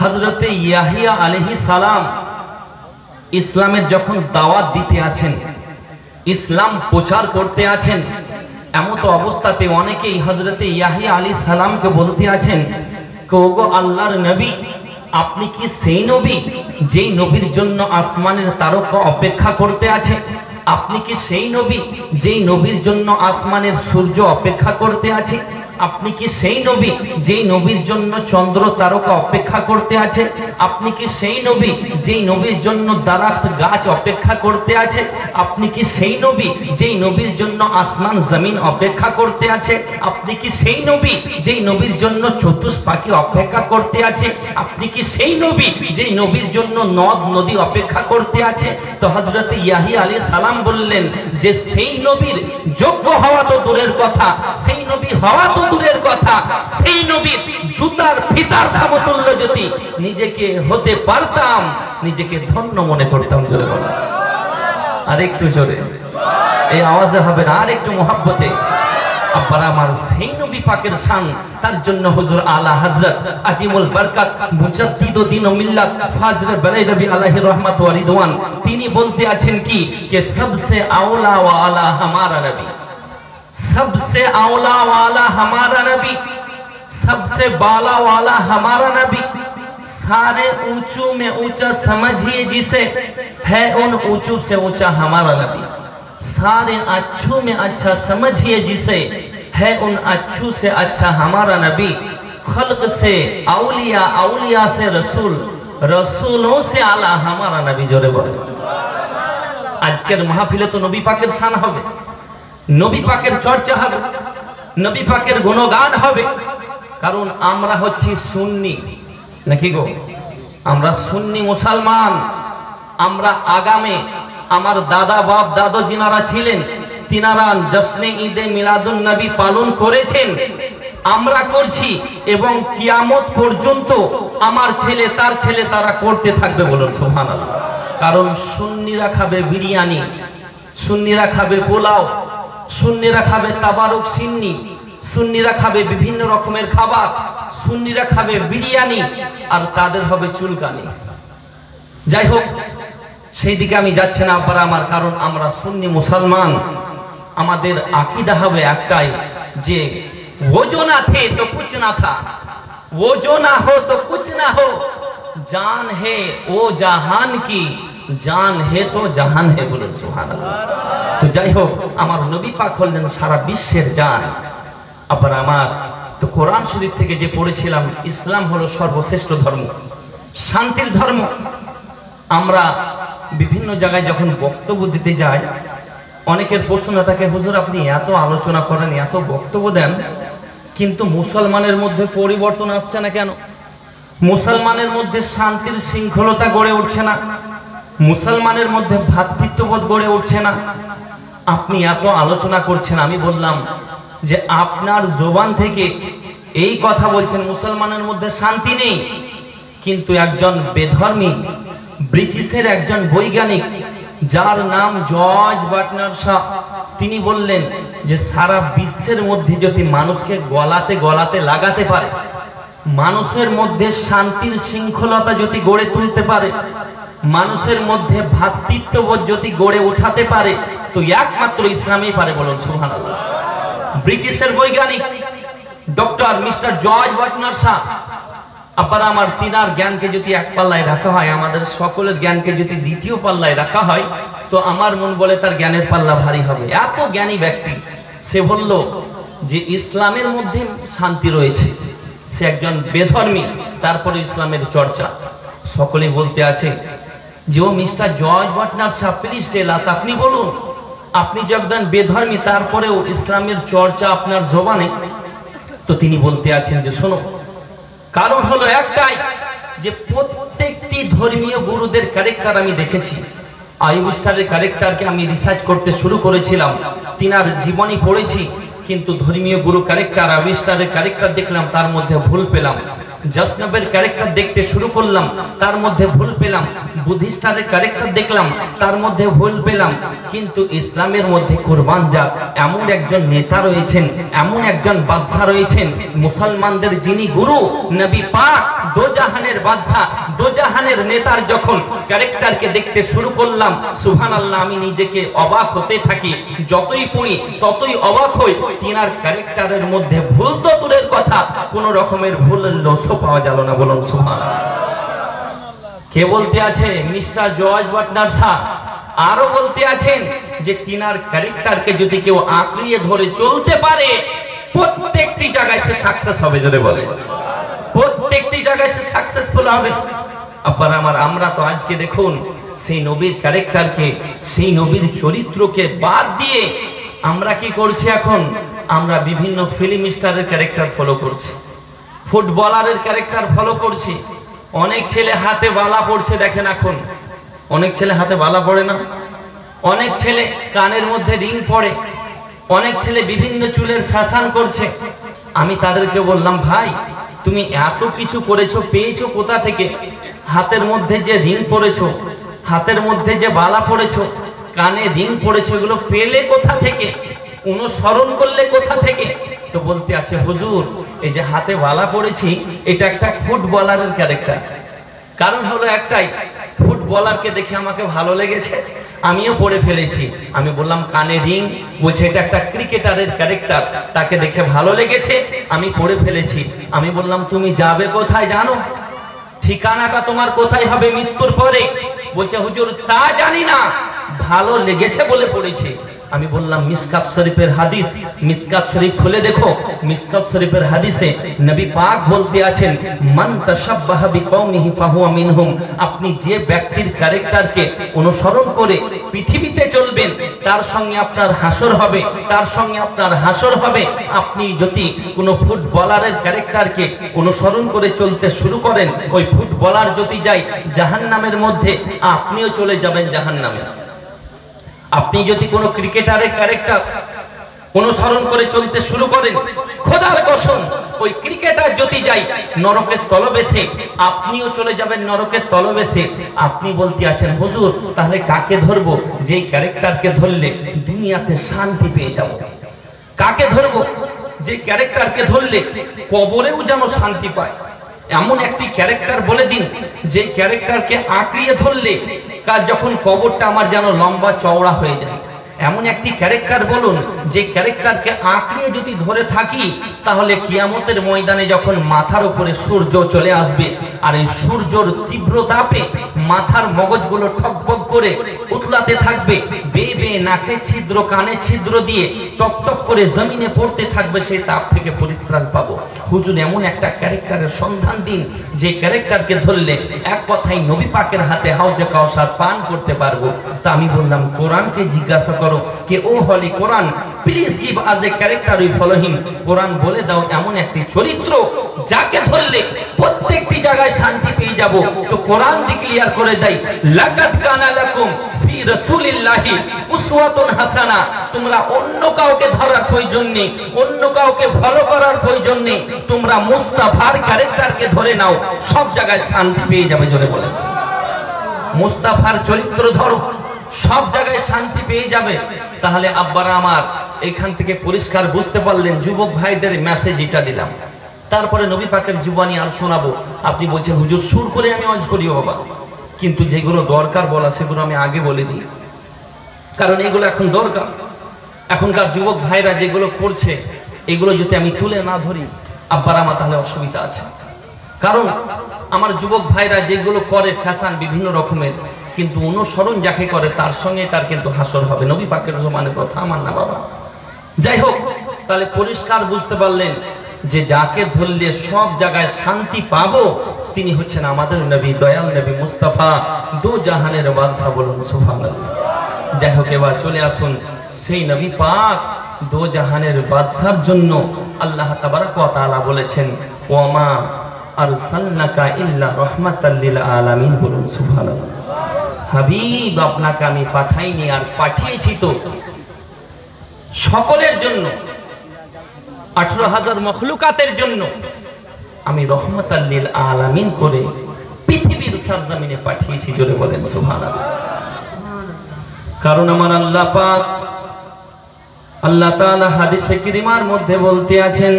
হযরতে ইয়াহিয়া আলাইহিস সালাম ইসলামের যখন দাওয়াত দিতে আছেন, ইসলাম প্রচার করতে আছেন, এমত অবস্থাতে অনেকেই হযরতে ইয়াহিয়া আলাইহিস সালামকে বলতে আছেন, ওগো আল্লাহর নবী, আপনি কি সেই নবী যেই নবীর জন্য আসমানের তারকা অপেক্ষা করতে আছে? আপনি কি সেই নবী যেই নবীর জন্য আসমানের সূর্য অপেক্ষা করতে আছে? আপনি কি সেই নবী যেই নবীর জন্য চন্দ্র তারকা অপেক্ষা করতে আছে? আপনি কি সেই নবী যেই নবীর জন্য দারাত গাছ অপেক্ষা করতে আছে? আপনি কি সেই নবী যেই নবীর জন্য আসমান জমিন অপেক্ষা করতে আছে? আপনি কি সেই নবী যেই নবীর জন্য চতুষ্পাখি অপেক্ষা করতে আছে? আপনি কি সেই নবী যেই নবীর জন্য নদ নদী অপেক্ষা করতে আছে? তো হযরত ইয়াহিয়া আলাইহিস সালাম বললেন যে সেই নবীর যোগ্য হওয়া তো দূরের কথা, সেই নবী হওয়া তো দূরের কথা, সেই নবীর জুতার ফিতার সমতুল্য যদি নিজেকে হতে পারতাম, নিজেকে ধন্য মনে করতাম। জোরে বলো, আর একটু জোরে, এই আওয়াজে হবে না, আর একটু মোহাব্বতে। আব্বার আমার, সেই নবী পাকের শান, তার জন্য হুজুর আলা হযরত আজিমুল বরকত মুজাদ্দিদ দ্বীন ও মিল্লাত ফাজলে বেলায়েবি আলাইহি রহমত ওয়া রিদওয়ান, তিনি বলতে আছেন কি কে सबसे আওলা ওয়া আলা हमारा নবী, सबसे आला वाला हमारा नबी, सबसे बाला वाला हमारा नबी, सारे ऊंचू में ऊंचा समझिए जिसे, है उन ऊंचू से ऊंचा हमारा नबी, सारे अच्छू में अच्छा समझिए जिसे, है उन अच्छू से अच्छा हमारा नबी, खल्क से औलिया, औलिया से रसूल, रसूलों से आला हमारा नबी। जोरे बोले, আজকের মাহফিলে তো নবী পাকের শান হবে, নবী পাকের চর্চা হবে, নবী পাকের গুণগান হবে, কারণ আমরা হচ্ছি সুন্নি, নাকি গো? আমরা সুন্নি মুসলমান। আমরা আগামে আমার দাদা বাপ দাদু যিনারা ছিলেন, তিনারা জশ্নে ঈদে মিলাদুন নবী পালন করেছেন, আমরা করছি, এবং কিয়ামত পর্যন্ত আমার ছেলে তার ছেলে তারা করতে থাকবে। বলুন সুবহানাল্লাহ। কারণ সুন্নিরা খাবে বিরিয়ানি, সুন্নিরা খাবে পোলাও, সুন্নিরা খাবে তাবারুক সিন্নি, সুন্নিরা খাবে বিভিন্ন রকমের খাবার, সুন্নিরা খাবে বিরিয়ানি, আর তাদের হবে চুলকানি। যাই হোক, সেই দিকে আমি যাচ্ছি না আব্বারা আমার, কারণ আমরা সুন্নি মুসলমান। আমাদের আকীদা হবে একটাই, যে वो जो ना थे तो कुछ ना था, वो जो ना हो तो कुछ ना हो, जान है वो जहान की, জান হে তো জাহান হে। বলুন সুবহানাল্লাহ। তো যাই হোক, আমার নবী পাক হলেন সারা বিশ্বের জান। আবার আমার তো কোরআন শরীফ থেকে যে পড়েছিলাম, ইসলাম হলো সর্বশ্রেষ্ঠ ধর্ম, শান্তির ধর্ম। আমরা বিভিন্ন জায়গায় যখন বক্তব্য দিতে যাই, অনেকের প্রশ্ন থাকে, হুজুর আপনি এত আলোচনা করেন, এত বক্তব্য দেন, কিন্তু মুসলমানের মধ্যে পরিবর্তন আসছে না কেন? মুসলমানের মধ্যে শান্তির শৃঙ্খলতা গড়ে উঠছে না, মুসলমানের মধ্যে ভ্রাতৃত্ববোধ গড়ে উঠছে না, আপনি এত আলোচনা করছেন। আমি বললাম যে আপনার জবান থেকে এই কথা বলছেন মুসলমানের মধ্যে শান্তি নেই, কিন্তু একজন বেধর্মী ব্রিটিশের একজন বৈজ্ঞানিক, যার নাম জর্জ বার্টনার্ড শ, তিনি বললেন যে সারা বিশ্বের মধ্যে যদি মানুষকে গলাতে গলাতে লাগাতে পারে, মানুষের মধ্যে শান্তির শৃঙ্খলতা যদি গড়ে তুলতে পারে, মানুষের মধ্যে ভ্রাতৃত্ববোধ যদি গড়ে উঠাতে পারে, তো একমাত্র ইসলামই পারে। বলুন সুবহানাল্লাহ। ব্রিটিশের বৈজ্ঞানিক ডক্টর মিস্টার জর্জ বার্টনার্ড শ, আবার আমার তিনার জ্ঞানকে যদি এক পাল্লায় রাখা হয়, আমাদের সকলের জ্ঞানকে যদি দ্বিতীয় পাল্লায় রাখা হয়, তো আমার মন বলে তার জ্ঞানের পাল্লা ভারী হবে। এত জ্ঞানী ব্যক্তি, সে বলল যে ইসলামের মধ্যে শান্তি রয়েছে। সে একজন বেধর্মী, তারপরে ইসলামের চর্চা। সকলেই বলতে আছে যে ও mister George Bernard Shaw, please tell us, আপনি বলুন, আপনি যে একজন বেধর্মী, তারপরেও ইসলামের চর্চা আপনার জবানে। তো তিনি বলতে আছেন যে শোনো, কারণ হলো একটাই, যে প্রত্যেকটি ধর্মীয় গুরুদের ক্যারেক্টার আমি দেখেছি। আইয়ুব স্টারের ক্যারেক্টারকে আমি রিসার্চ করতে শুরু করেছিলাম, তিনার জীবনী পড়েছি, কিন্তু ধর্মীয় গুরু ক্যারেক্টার, আইয়ুব স্টারের ক্যারেক্টার দেখলাম, তার মধ্যে ভুল পেলাম। জসনবের ক্যারেক্টার দেখতে শুরু করলাম, তার মধ্যে ভুল পেলাম। বুদ্ধিস্টারের ক্যারেক্টার দেখলাম, তার মধ্যে ভুল পেলাম। কিন্তু ইসলামের মধ্যে কুরবান জাত এমন একজন নেতা রয়েছেন, এমন একজন বাদশা রয়েছেন, মুসলমানদের যিনি গুরু, নবী পাক দোজাহানের বাদশা, দোজাহানের নেতার যখন ক্যারেক্টারকে দেখতে শুরু করলাম, সুবহানাল্লাহ, আমি নিজেকে অবাক হতে থাকি। যতই পড়ি ততই অবাক হই। তিনার ক্যারেক্টারের মধ্যে ভুল তো দূরের কথা, কোন রকমের ভুল লসও পাওয়া গেল না। বলুন সুবহানাল্লাহ। কে বলতে আছে? Mister George Butler Shah. আরো বলতে আছেন যে তিনার ক্যারেক্টারকে যদি কেউ আঁকড়িয়ে ধরে চলতে পারে, প্রত্যেকটি জায়গায় সে সাকসেস হবে। যদি বলে প্রত্যেকটি জায়গায় সে সাকসেসফুল হবে। আবার আমরা তো আজকে দেখুন সেই নবীর ক্যারেক্টারকে, সেই নবীর চরিত্রকে বাদ দিয়ে আমরা কি করছি এখন? আমরা বিভিন্ন ফিল্ম স্টারের ক্যারেক্টার ফলো করছি, ফুটবলারের ক্যারেক্টার ফলো করছি। অনেক ছেলে হাতে বালা পড়ছে, দেখেন এখন অনেক ছেলে হাতে বালা পড়ে না, অনেক ছেলে কানের মধ্যে রিং পড়ে, অনেক ছেলে বিভিন্ন চুলের ফ্যাশন করছে। আমি তাদেরকে বললাম, ভাই তুমি এত কিছু করেছো, পেয়েছো কোথা থেকে? হাতের মধ্যে যে রিং পরেছো, হাতের মধ্যে যে বালা পড়েছো, কানে রিং পড়েছো, এগুলো পেলে কোথা থেকে? অনুসরণ করলে কোথা থেকে? তো বলতে আছে, হুজুর এই যে হাতে বালা পড়েছি, এটা একটা ফুটবলারের ক্যারেক্টার। কারণ হলো একটাই, ফুটবলারকে দেখে আমাকে ভালো লেগেছে, আমিও পড়ে ফেলেছি। আমি বললাম কানে রিং, বলছে এটা একটা ক্রিকেটারের ক্যারেক্টার, তাকে দেখে ভালো লেগেছে, আমি পড়ে ফেলেছি। আমি বললাম তুমি যাবে কোথায় জানো? ঠিকানাটা তোমার কোথায় হবে মৃত্যুর পরে? বলছে হুজুর তা জানি না, ভালো লেগেছে বলে পড়েছি। আমি বললাম মিসকাত শরীফের হাদিস, মিসকাত শরীফ খুলে দেখো। মিসকাত শরীফের হাদিসে নবী পাক বলতে আছেন, মান তাশাব্বাহা বিকওমিহি ফাহুয়া মিনহুম। আপনি যে ব্যক্তির ক্যারেক্টারকে অনুসরণ করে পৃথিবীতে চলবেন, তার সঙ্গে আপনার হাসর হবে, তার সঙ্গে আপনার হাসর হবে। আপনি যদি কোনো ফুটবলারের ক্যারেক্টারকে অনুসরণ করে চলতে শুরু করেন, ওই ফুটবলার যদি যায় জাহান্নামের মধ্যে, আপনিও চলে যাবেন জাহান্নামে। আপনি যদি কোনো ক্রিকেটারের ক্যারেক্টার অনুসরণ করে চলতে শুরু করেন, খোদার কসম ওই ক্রিকেটার যদি যায় নরকের তলবেশে, আপনিও চলে যাবেন নরকের তলবেশে। আপনি বলতে আছেন হুজুর তাহলে কাকে ধরবো? যেই ক্যারেক্টারকে ধরলে দুনিয়াতে শান্তি পেয়ে যাব। কাকে ধরবো? যে ক্যারেক্টারকে ধরলে কবরেও যেন শান্তি পায়, এমন একটি ক্যারেক্টার বলে দিন যে ক্যারেক্টারকে আঁকড়িয়ে ধরলে কাল যখন কবরটা আমার যেন লম্বা চওড়া হয়ে যায়। এমন একটি ক্যারেক্টার বলুন যে ক্যারেক্টারকে আঁকড়িয়ে যদি ধরে থাকি, তাহলে কিয়ামতের ময়দানে যখন মাথার উপরে সূর্য চলে আসবে, আর এই সূর্যর তীব্র তাপে মাথার মগজগুলো ঠকবক করে উতলাতে থাকবে, বেয়ে বেয়ে নাকে ছিদ্র কানে ছিদ্র দিয়ে টকটক করে জমিনে পড়তে থাকবে, সেই তাপ থেকে পরিত্রাণ পাবো। হুজুর এমন একটা ক্যারেক্টারের সন্ধান দিন যে ক্যারেক্টারকে ধরলে এক কথাই নবী পাকের হাতে হাউজে কাউসার পান করতে পারবো। তা আমি বললাম কোরআনকে জিজ্ঞাসা করো কে ও holy Quran, please give us a character we follow him. Quran বলে দাও এমন একটি চরিত্র যাকে ধরলে প্রত্যেকটি জায়গায় শান্তি পেয়ে যাব। তো কোরআন ডিক্লেয়ার করে দেয়, লাকাদ কানা লাকুম ফি রাসূলিল্লাহি উসওয়াতুন হাসানা। তোমরা অন্য কাউকে ধরার প্রয়োজন নেই, অন্য কাউকে ফলো করার প্রয়োজন নেই, তোমরা মুস্তাফার ক্যারেক্টারকে ধরে নাও, সব জায়গায় শান্তি পেয়ে যাবে। জোরে বলেছে, মুস্তাফার চরিত্র ধরো, সব জায়গায় শান্তি পেয়ে যাবে। তাহলে আব্বারা আমার এখান থেকে পরিষ্কার বুঝতে পারলেন, যুবক ভাইদের মেসেজ এটা দিলাম। তারপরে নবী পাকের জীবনী আর শোনাবো। আপনি বলছেন হুজুর সুর করে আমি ওয়াজ করি বাবা, কিন্তু যেগুলো দরকার বলা সেগুলো আমি আগে বলে দিই, কারণ এগুলো এখন দরকার। এখনকার যুবক ভাইরা যেগুলো করছে এগুলো যদি আমি তুলে না ধরি আব্বারা আমার তাহলে অসুবিধা আছে। কারণ আমার যুবক ভাইরা যেগুলো করে ফ্যাশন বিভিন্ন রকমের, কিন্তু অনুসরণ যাকে করে তার সঙ্গে তার কিন্তু হাসর হবে। নবী পাকের জমানের কথা আমার না বাবা। যাই হোক, তাহলে পরিষ্কার বুঝতে পারলেন যে যাকে ধরলে সব জায়গায় শান্তি পাবো তিনি হচ্ছেন আমাদের নবী, দয়াল নবী মুস্তাফা, দো জাহানের বাদশা। বলুন সুবহানাল্লাহ। যাই হোক, এবার চলে আসুন সেই নবী পাক দো জাহানের বাদশার জন্য আল্লাহ তাবারক ওয়া তাআলা বলেছেন, ওয়ামা আরসালনাকা ইল্লা রাহমাতাল লিল আলামিন। বলুন সুবহানাল্লাহ। হাবিব আপনাকে আমি পাঠাইনি, আর পাঠিয়েছি তো সকলের জন্য, 18,000 মখলুকাতের জন্য আমি রহমাতাল লিল আলামিন করে পৃথিবীর সরজমিনে পাঠিয়েছি। জোরে বলেন সুবহানাল্লাহ। কারণ আমার আল্লাহ পাক, আল্লাহ তাআলা হাদিসে কারিমার মধ্যে বলতে আছেন,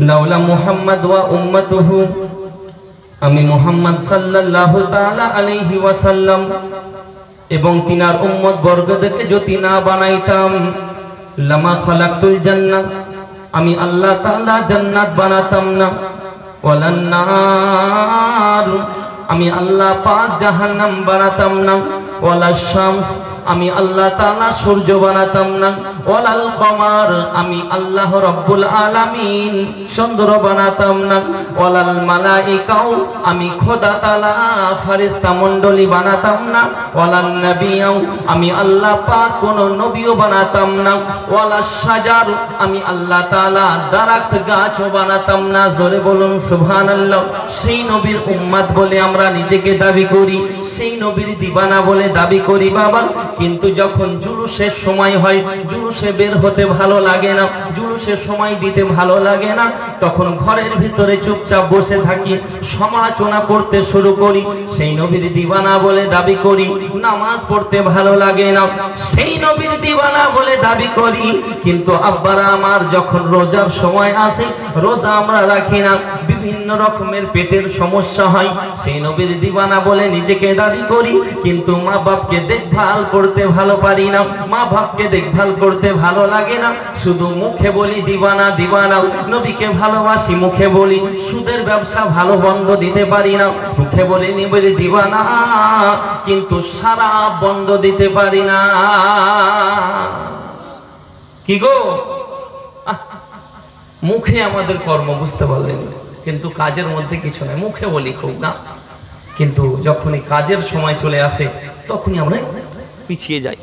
লাউলা মুহাম্মদ ওয়া উম্মাতুহু আমি মুহাম্মদ সাল্লাল্লাহু তাআলা আলাইহি ওয়াসাল্লাম এবং তিনার উম্মত বর্গদেরকে যদি না বানাইতাম, লামা খালাকতুল জান্নাহ, আমি আল্লাহ তাআলা জান্নাত বানাতাম না, ওয়ালান নার, আমি আল্লাহ পাক জাহান্নাম বানাতাম না, ওয়ালা শামস, আমি আল্লাহ তাআলা সূর্য বানাতাম না, ওয়ালাল কমার, আমি আল্লাহ রাব্বুল আলামিন চন্দ্র বানাতাম না, ওয়ালাল মালাইকাও, আমি খোদা তাআলা ফেরেশতা মণ্ডলী বানাতাম না, ওয়ালান নবিয়াও, আমি আল্লাহ পাক কোন নবীও বানাতাম না, ওয়ালাস শাজার, আমি আল্লাহ তাআলা দারাত গাছও বানাতাম না। জোরে বলুন সুবহানাল্লাহ। সেই নবীর উম্মত বলে আমরা নিজেকে দাবি করি, সেই নবীর দিবানা বলে দাবি করি বাবা। কিন্তু যখন জুলুসের সময় হয়, জুলুসে বের হতে ভালো লাগে না, জুলুসে সময় দিতে ভালো লাগে না, তখন ঘরের ভিতরে চুপচাপ বসে থাকি, সমালোচনা করতে শুরু করি, সেই নবীর দিবানা বলে দাবি করি। নামাজ পড়তে ভালো লাগে না, সেই নবীর দিবানা বলে দাবি করি। কিন্তু আব্বারা আমার যখন রোজার সময় আসে, রোজা আমরা রাখি না, বিভিন্ন রকমের পেটের সমস্যা হয়, সেই নবীর দিবানা বলে নিজেকে দাবি করি। কিন্তু মা বাপকে দেখভাল করতে ভালো পারি না, মা বাপকে দেখভাল করতে ভালো লাগে না, শুধু মুখে বলি দিবানা দিবানা, নবীকে ভালোবাসি মুখে বলি, সুদের ব্যবসা ভালো বন্ধ দিতে পারি না, মুখে বলি নবীর দিবানা, কিন্তু সারা বন্ধ দিতে পারি না। কি গো, মুখে আমাদের কর্ম, বুঝতে পারলেন, কিন্তু কাজের মধ্যে কিছু নাই। মুখে বলি খুব না, কিন্তু যখনই কাজের সময় চলে আসে তখনই আমরা পিছিয়ে যাই।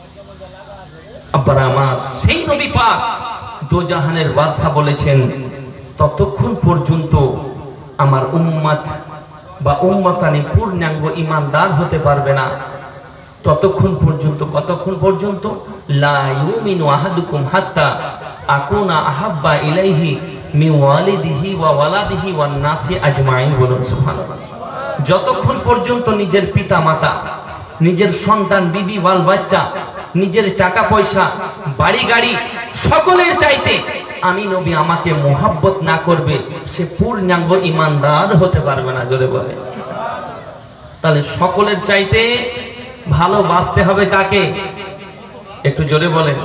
আব্বারা আমার, সেই নবী পাক দো জাহানের বাদশা বলেছেন, ততক্ষণ পর্যন্ত আমার উম্মত বা উম্মতানি পূর্ণাঙ্গ ঈমানদার হতে পারবে না, ততক্ষণ পর্যন্ত। কতক্ষণ পর্যন্ত? লা ইউমিনু আহাদুকুম হাত্তা আকুনা আহাব্বা ইলাইহি মিন ওয়ালিদিহি ওয়া ওয়ালাদিহি ওয়ান নাসি আজমাইন। বলুন সুবহানাল্লাহ। যতক্ষণ পর্যন্ত নিজের পিতা মাতা, নিজের সন্তান, বিবি, বাল বাচ্চা, নিজের টাকা পয়সা, বাড়ি গাড়ি, সকলের চাইতে আমি নবী আমাকে মোহাব্বত না করবে, সে পূর্ণাঙ্গ ঈমানদার হতে পারবে না। জোরে বলে। তাহলে সকলের চাইতে ভালোবাসতে হবে কাকে? একটু জোরে বলেন।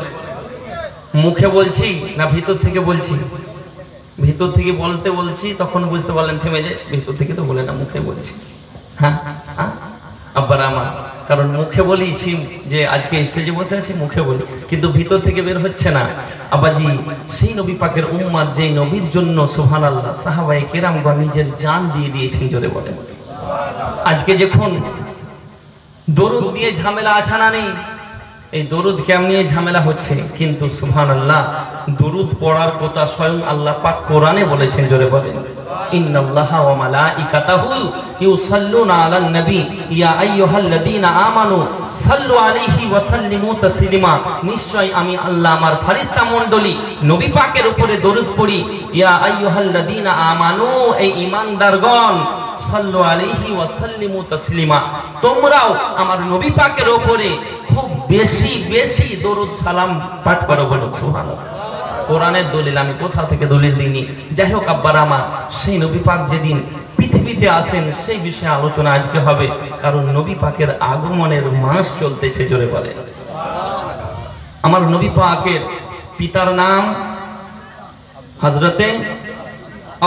মুখে বলছি না ভিতর থেকে বলছি? ভিতর থেকে বলতে বলছি, তখন বুঝতে পারলেন থেমে যে ভিতর থেকে তো বলে না, মুখে বলছি। হ্যাঁ আব্বারা আমার, কারণ মুখে বলেছি যে আজকে স্টেজে বসে আছি, মুখে বলি, কিন্তু ভিতর থেকে বের হচ্ছে না। আব্বাজি, সেই নবী পাকের উম্মত, যেই নবীর জন্য সুবহানাল্লাহ সাহাবায়ে কেরামগণ নিজের জান দিয়ে দিয়েছেন। জোরে বলেন। আজকে যখন দরুদ দিয়ে ঝামেলা আছে না নেই? এই দরুদ কেমনে ঝামেলা হচ্ছে, কিন্তু সুবহানাল্লাহ দরুদ পড়ার কথা স্বয়ং আল্লাহ পাক কোরআনে বলেছেন। জোরে বলেন। ইন্নাল্লাহা ওয়া মালাইকাতাহু ইউসাল্লুনা আলান নবী ইয়া আইয়ুহাল্লাযীনা আমানু সাল্লু আলাইহি ওয়া সাল্লিমু তাসলিমা। নিশ্চয় আমি আল্লাহ আমার ফেরেশতা মণ্ডলী নবী পাকের উপরে দরুদ পড়ি। ইয়া আইয়ুহাল্লাযীনা আমানু, এই ঈমানদারগণ, সাল্লু আলাইহি ওয়া সাল্লিমু তাসলিমা, তোমরাও আমার নবী পাকের উপরে খুব বেশি বেশি দরুদ সালাম পাঠ করো। বলো সুবহানাল্লাহ। কোরআনের দলিল, আমি কোথা থেকে দলিল দিইনি। যাই হোক আব্বার আমার, সেই নবী পাক যেদিন পৃথিবীতে আসেন সেই বিষয়ে আলোচনা আজকে হবে, কারণ নবী পাকের আগমনের মাস চলতেছে। জোরে বলে। আমার নবী পাকের পিতার নাম হযরতে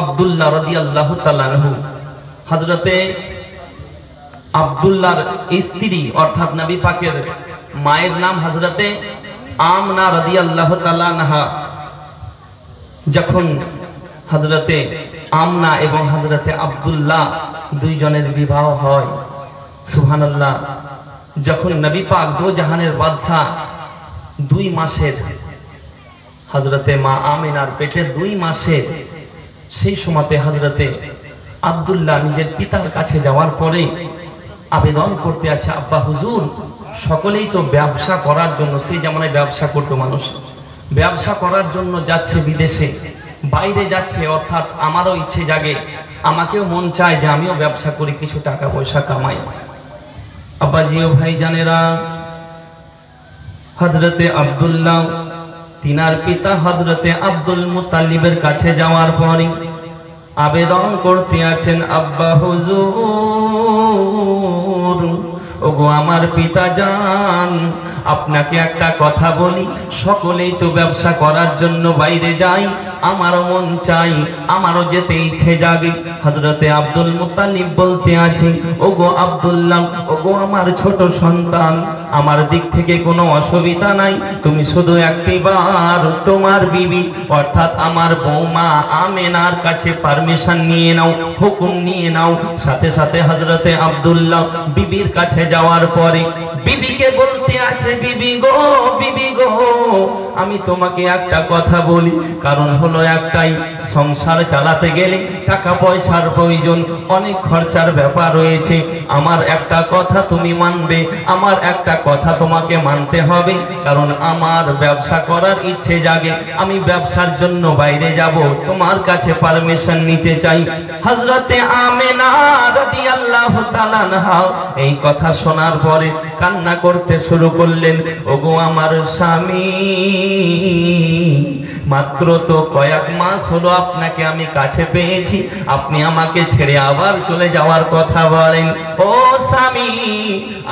আব্দুল্লাহ রাদিয়াল্লাহু তাআলা আনহু। হযরতে আব্দুল্লাহর স্ত্রী অর্থাৎ নবী পাকের মায়ের নাম হযরতে আমনা রাদিয়াল্লাহু তাআলা আনহা। যখন হযরতে আমনা এবং হযরতে আব্দুল্লাহ দুইজনের বিবাহ হয়, সুবহানাল্লাহ, যখন নবী পাক দো জাহানের বাদশা 2 মাসের, হযরতে মা আমিনার পেটে 2 মাসের, সেই সময়তে হযরতে আব্দুল্লাহ নিজের পিতার কাছে যাওয়ার পরে আবেদন করতে আছে, আব্বা হুজুর, সকলেই তো ব্যবসা করার জন্য, সেই জামানায় ব্যবসা করতো মানুষ, ব্যবসা করার জন্য যাচ্ছে বিদেশে, বাইরে যাচ্ছে, অর্থাৎ আমারও ইচ্ছে জাগে, আমাকেও মন চায় যে আমিও ব্যবসা করি, কিছু টাকা পয়সা কামাই। আব্বাজি ও ভাইজানেরা, হযরতে আব্দুল্লাহ তিনার পিতা হযরতে আব্দুল মুত্তালিবের কাছে যাওয়ার পরে আবেদন করতে আছেন, আব্বা হুজুর, ওগো আমার পিতা জান, আপনাকে একটা কথা বলি, সকলেই তো ব্যবসা করার জন্য বাইরে যায়, আমারও মন চাই, আমারও যেতে ইচ্ছে জাগে। হযরতে আব্দুল মুত্তালিব বলতে আছে, ওগো আব্দুল্লাহ, ওগো আমার ছোট সন্তান, আমার দিক থেকে কোনো অসুবিধা নাই, তুমি শুধু একটিবার তোমার বিবি অর্থাৎ আমার বৌমা আমেনার কাছে পারমিশন নিয়ে নাও, হুকুম নিয়ে নাও। সাথে সাথে হযরতে আব্দুল্লাহ বিবির কাছে যাওয়ার পরে বিবিকে বলতে আছে, বিবি গো, বিবি গো, আমি তোমাকে একটা কথা বলি, কারণ হলো একটাই, সংসার চালাতে গেলে টাকা পয়সার প্রয়োজন, অনেক খরচার ব্যাপার রয়েছে। আমার একটা কথা তুমি মানবে, আমার একটা কথা তোমাকে মানতে হবে, কারণ আমার ব্যবসা করার ইচ্ছে জাগে, আমি ব্যবসার জন্য বাইরে যাব, তোমার কাছে পারমিশন নিতে চাই। হযরতে আমেনা রাদিয়াল্লাহু তাআলা আনহা এই কথা শোনার পরে কান্না করতে শুরু করলেন, ওগো আমার স্বামী, মাত্র তো কয়েক মাস হলো আপনাকে আমি কাছে পেয়েছি, আপনি আমাকে ছেড়ে আবার চলে যাওয়ার কথা বলেন। ও স্বামী,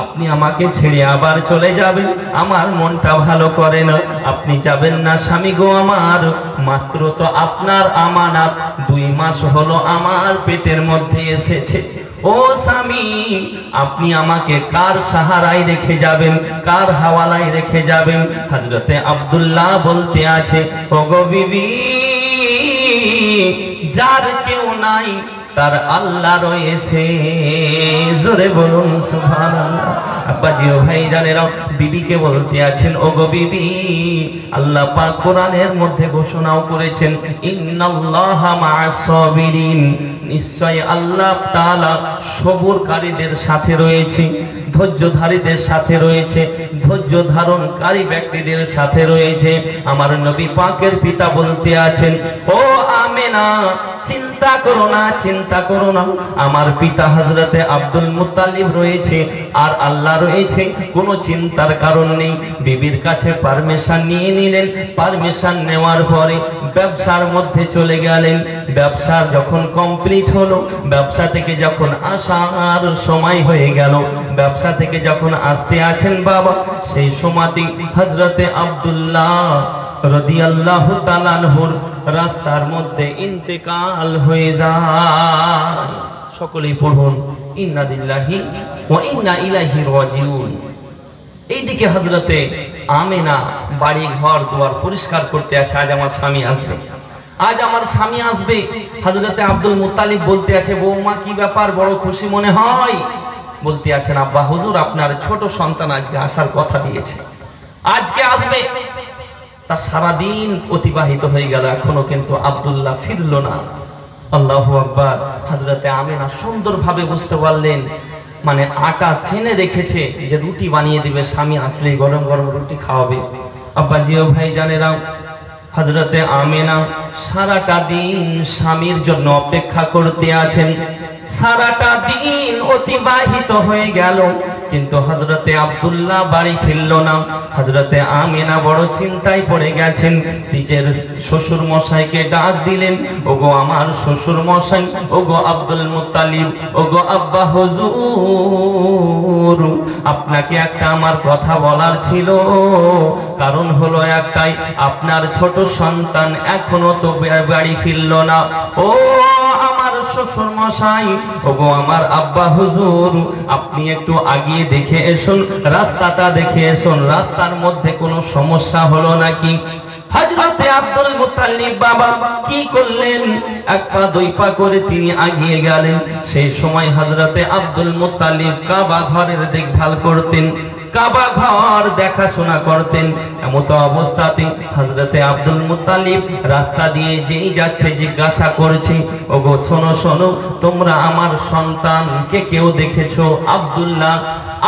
আপনি আমাকে ছেড়ে আবার চলে যাবেন, আমার মনটা ভালো করে না, আপনি যাবেন না স্বামী গো আমার, মাত্র তো আপনার আমানত 2 মাস হলো আমার পেটের মধ্যে এসেছে। ও স্বামী, আপনি আমাকে কার সাহারায় রেখে যাবেন, কার হাওয়ালায় রেখে যাবেন? হযরতে আব্দুল্লাহ বলতে আছে, ওগো বিবি, যার কেউ নাই তার আল্লাহ রয়েছে, জোরে বলুন সুবহানাল্লাহ। আব্বাজি ও ভাইজানেরা বিবিকে বলতে আছেন, ওগো বিবি, আল্লাহ পাক কোরআনের মধ্যে ঘোষণাও করেছেন, ইন্নাল্লাহা মা'আস সাবিরিন, নিশ্চয় আল্লাহ তাআলা সবরকারীদের সাথে রয়েছে, ধৈর্যধারীদের সাথে রয়েছে, ধৈর্য ধারণকারী ব্যক্তিদের সাথে রয়েছে। আমার নবী পাকের পিতা বলতে আছেন, ও আমেনা, চিন্তা করো না, চিন্তা করো না, আমার পিতা হযরতে আব্দুল মুত্তালিব রয়েছে আর আল্লাহ রয়েছে, কোনো চিন্তার কারণ নেই। বিবির কাছে পারমিশন নিয়ে নিলেন, পারমিশন নেওয়ার পরে ব্যবসার মধ্যে চলে গেলেন। ব্যবসা যখন কমপ্লিট হলো, ব্যবসা থেকে যখন আসার সময় হয়ে গেল, ব্যবসা থেকে যখন আসতে আছেন বাবা, সেই সময়তে হযরতে আব্দুল্লাহ রাদিয়াল্লাহু তাআলা আনহুর রাস্তার মধ্যে ইন্তেকাল হয়ে যায়। সকলেই পড়ুন, ইন্না লিল্লাহি ওয়া ইন্না ইলাইহি রাজিউন। এইদিকে হযরতে আমেনা বাড়ি ঘর দুয়ার পরিষ্কার করতে আছে, আজ আমার স্বামী আসবে, আজ আমার স্বামী আসবে। হযরতে আব্দুল মুত্তালিব বলতে আছে, বৌমা কি ব্যাপার, বড় খুশি মনে হয়? বলতে আছেন, আব্বা হুজুর, আপনার ছোট সন্তান আজকে আসার কথা দিয়েছে, আজকে আসবে। তা সারাদিন অতিবাহিত হয়ে গেল, এখনো কিন্তু আব্দুল্লাহ ফিরল না। আল্লাহু আকবার। হযরতে আমেনা সুন্দরভাবে বুঝতে পারলেন, মানে আটা সেনে রেখেছে যে রুটি বানিয়ে দিবে, স্বামী আসলেই গরম গরম রুটি খাওয়াবে। আব্বাজি ও ভাইজানেরা, হযরতে আমেনা সারাটা দিন স্বামীর জন্য অপেক্ষা করতে আছেন। সারাটা দিন অতিবাহিত হয়ে গেল, কিন্তু হযরতে আব্দুল্লাহ বাড়ি ফিরল না। হযরতে আমেনা বড় চিন্তায় পড়ে গেছেন, নিজের শ্বশুর মশাইকে ডাক দিলেন, ওগো আমার শ্বশুর মশাই, ওগো আব্দুল মুত্তালিব, ওগো আব্বা হুজুর, আপনাকে একটা আমার কথা বলার ছিল, কারণ হলো একটাই, আপনার ছোট সন্তান এখনো তো বাড়ি ফিরল না। ও আমার শ্বশুর মশাই, ওগো আমার আব্বা হুজুর, আপনি একটু আগিয়ে দেখে এসুন, রাস্তাটা দেখে এসুন, রাস্তার মধ্যে কোনো সমস্যা হলো নাকি। হযরতে আব্দুল মুত্তালিব বাবা কি করলেন, 1 পা 2 পা করে তিনি আগিয়ে গেলেন। সেই সময় হযরতে আব্দুল মুত্তালিব কাবা ঘরের দেখভাল করতেন, কাবা ঘর দেখাশোনা করতেন। এমত অবস্থাতে হযরতে আব্দুল মুত্তালিব রাস্তা দিয়ে যেই যাচ্ছে জিজ্ঞাসা করছে, ওগো শোনো শোনো, তোমরা আমার সন্তানকে কেউ দেখেছো? আব্দুল্লাহ,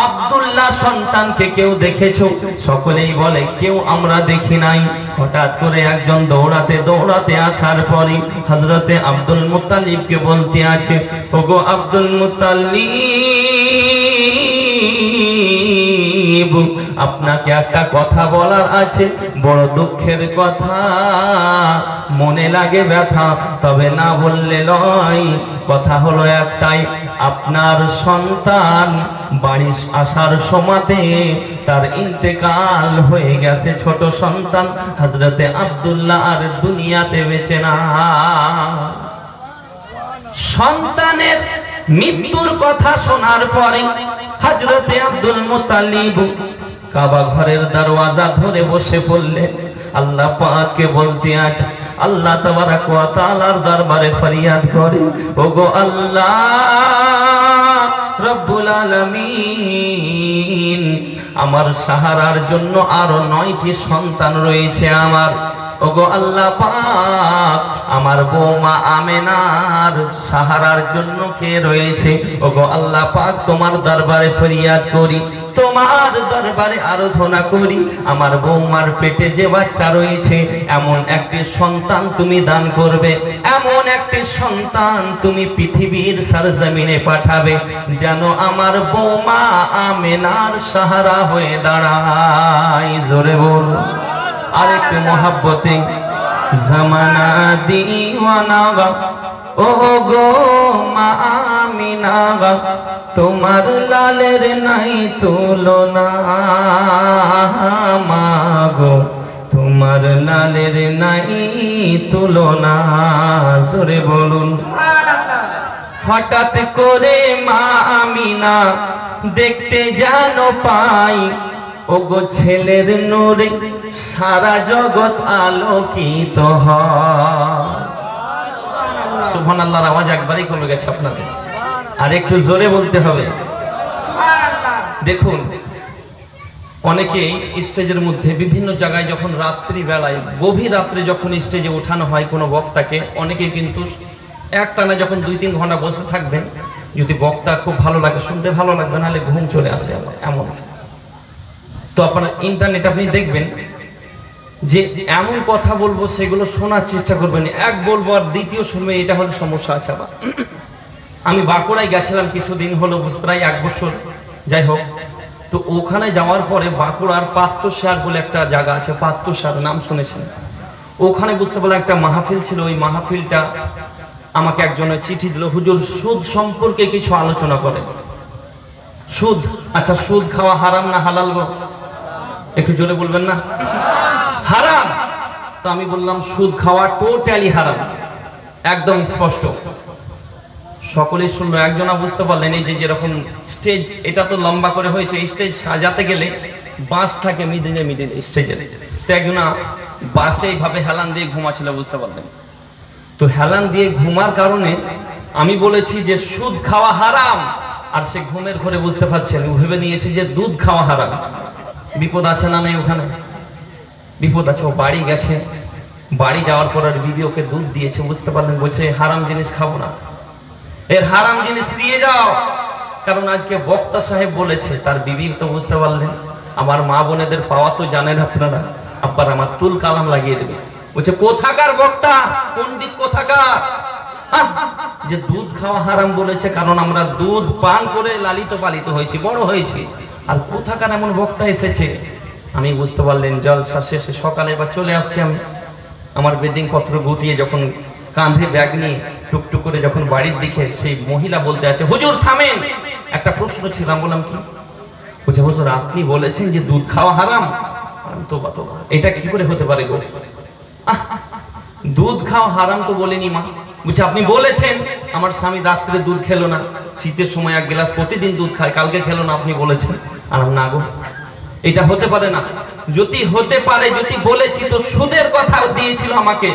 আব্দুল্লাহ সন্তানকে কেউ দেখেছো? সকলেই বলে, কেউ আমরা দেখি নাই। হঠাৎ করে একজন দৌড়াতে দৌড়াতে আসার পরে হযরতে আব্দুল মুত্তালিবকে বলতে আছে, ওগো আব্দুল মুত্তালিব, আপনাকে একটা কথা বলার আছে, বড় দুঃখের কথা, মনে লাগে ব্যথা, তবে না বললে নয়। কথা হলো একটাই, আপনার সন্তান বাড়ি আসার সময়তে তার ইন্তেকাল হয়ে গেছে। ছোট সন্তান হযরতে আব্দুল্লাহ আর দুনিয়াতে বেঁচে না। সন্তানের মৃত্যুর কথা শোনার পরে হযরতে আব্দুল মুত্তালিব কাবা ঘরের দরওয়াজা ধরে বসে পড়লেন। আল্লাহ পাককে বলতে আছে, আল্লাহ তাবারক ওয়া তাআলার দরবারে ফরিয়াদ করে, ওগো আল্লাহ রব্বুল আলামিন, আমার সাহারার জন্য আরো 9টি সন্তান রয়েছে আমার। ওগো আল্লাহ পাক, আমার বৌমা আমেনার সাহারার জন্য কে রয়েছে? ওগো আল্লাহ পাক, তোমার দরবারে ফরিয়াদ করি, তোমার দরবারে আরাধনা করি, আমার বৌমার পেটে যে বাচ্চা রয়েছে এমন একটি সন্তান তুমি দান করবে, এমন একটি সন্তান তুমি পৃথিবীর সরজমিনে পাঠাবে, যেন আমার বৌমা আমেনার সাহারা হয়ে দাঁড়ায়। জোরে বল আরেকটু মোহাব্বতে, জামানা দিওয়ানা গা, ও গো মা আমিনা গা, তোমার লালের নাই তুলনা, মা গো তোমার লালের নাই তুলনা। জোরে বলুন। হঠাৎ করে মা আমিনা দেখতে জানো পাই, ওগো ছেলের নূরে সারা জগৎ আলোকিত হয়। সুবহানাল্লাহর আওয়াজ একবারই কমে গেছে আপনাদের, আর একটু জোরে বলতে হবে। দেখুন, অনেকেই স্টেজের মধ্যে বিভিন্ন জায়গায় যখন রাত্রি বেলায় গভীর রাত্রে যখন স্টেজে ওঠানো হয় কোনো বক্তাকে, অনেকেই কিন্তু একটানা যখন 2-3 ঘন্টা বসে থাকবেন, যদি বক্তা খুব ভালো লাগে, শুনতে ভালো লাগবে, নাহলে ঘুম চলে আসে এমন। তো আপনার ইন্টারনেট আপনি দেখবেন যে এমন কথা বলবো সেগুলো শোনার চেষ্টা করবেন, এক বলবো আর দ্বিতীয় শুনবেন, এটা হলো সমস্যা আছে। আবার আমি বাঁকুড়ায় গেছিলাম কিছুদিন হলো, প্রায় 1 বছর, যাই হোক। তো ওখানে যাওয়ার পরে বাঁকুড়ার পাত্রসার বলে একটা জায়গা আছে, পাত্রসার নাম শুনেছেন? ওখানে বুঝতে পারলাম একটা মাহফিল ছিল। ওই মাহফিলটা আমাকে একজনের চিঠি দিল, হুজুর সুদ সম্পর্কে কিছু আলোচনা করে। সুদ, আচ্ছা সুদ খাওয়া হারাম না হালাল গো? একটু জোরে বলবেন না? হারাম। তো আমি বললাম সুদ খাওয়া টোটালি হারাম, একদম স্পষ্ট। সকলেই শুনলো, একজনা বুঝতে পারলেন। এই যে যেরকম স্টেজ, এটা তো লম্বা করে হয়েছে, স্টেজ সাজাতে গেলে বাঁশ থাকে মিডিলে স্টেজের, তো একজনা বাসে এইভাবে হেলান দিয়ে ঘুমাচ্ছিল, বুঝতে পারলেন? তো হেলান দিয়ে ঘুমার কারণে আমি বলেছি যে সুদ খাওয়া হারাম, আর সে ঘুমের ঘরে বুঝতে পারছেন, ভেবে নিয়েছে যে দুধ খাওয়া হারাম। বিপদ আছে না নেই? ওখানে বিপদ আছে। ও বাড়ি গেছে, বাড়ি যাওয়ার পর আর বিবি ওকে দুধ দিয়েছে, বুঝতে পারলেন? বলছে হারাম জিনিস খাবো না, এর হারাম জিনিস দিয়ে যাও, কারণ আজকে বক্তা সাহেব বলেছে। তার বিবি তো বুঝতে পারলেন, আমার মা বোনেদের পাওয়া তো জানেন আপনারা, আব্বার আমার তুল কালাম লাগিয়ে দেবে। বলছে কোথাকার বক্তা, পণ্ডিত কোথাকার, যে দুধ খাওয়া হারাম বলেছে, কারণ আমরা দুধ পান করে লালিত পালিত হয়েছি, বড় হয়েছি, আর কোথাকার এমন বক্তা এসেছে। আমি বুঝতে পারলেন জলসা শেষে সকালে এবার চলে আসছি আমি, আমার বেডিং পত্র গুটিয়ে যখন কাঁধে ব্যাগ নিয়ে টুকটুক করে যখন বাড়ির দিকে, সেই মহিলা বলতে আছে, হুজুর থামেন, একটা প্রশ্ন ছিল। আমি বললাম কি? বলছে হুজুর আপনি বলেছেন যে দুধ খাওয়া হারাম। তোবা তোবা, এটা কি করে হতে পারে গো? দুধ খাওয়া হারাম তো বলেনি মা। বলছে আপনি বলেছেন আমার স্বামী রাত্রে দুধ খেলো না, শীতের সময় 1 গ্লাস প্রতিদিন দুধ খায়, কালকে খেলো না, আপনি বলেছেন। আর না গো, এটা হতে পারে না। যদি হতে পারে, যদি বলেছি তো সুদের কথা দিয়েছিল আমাকে,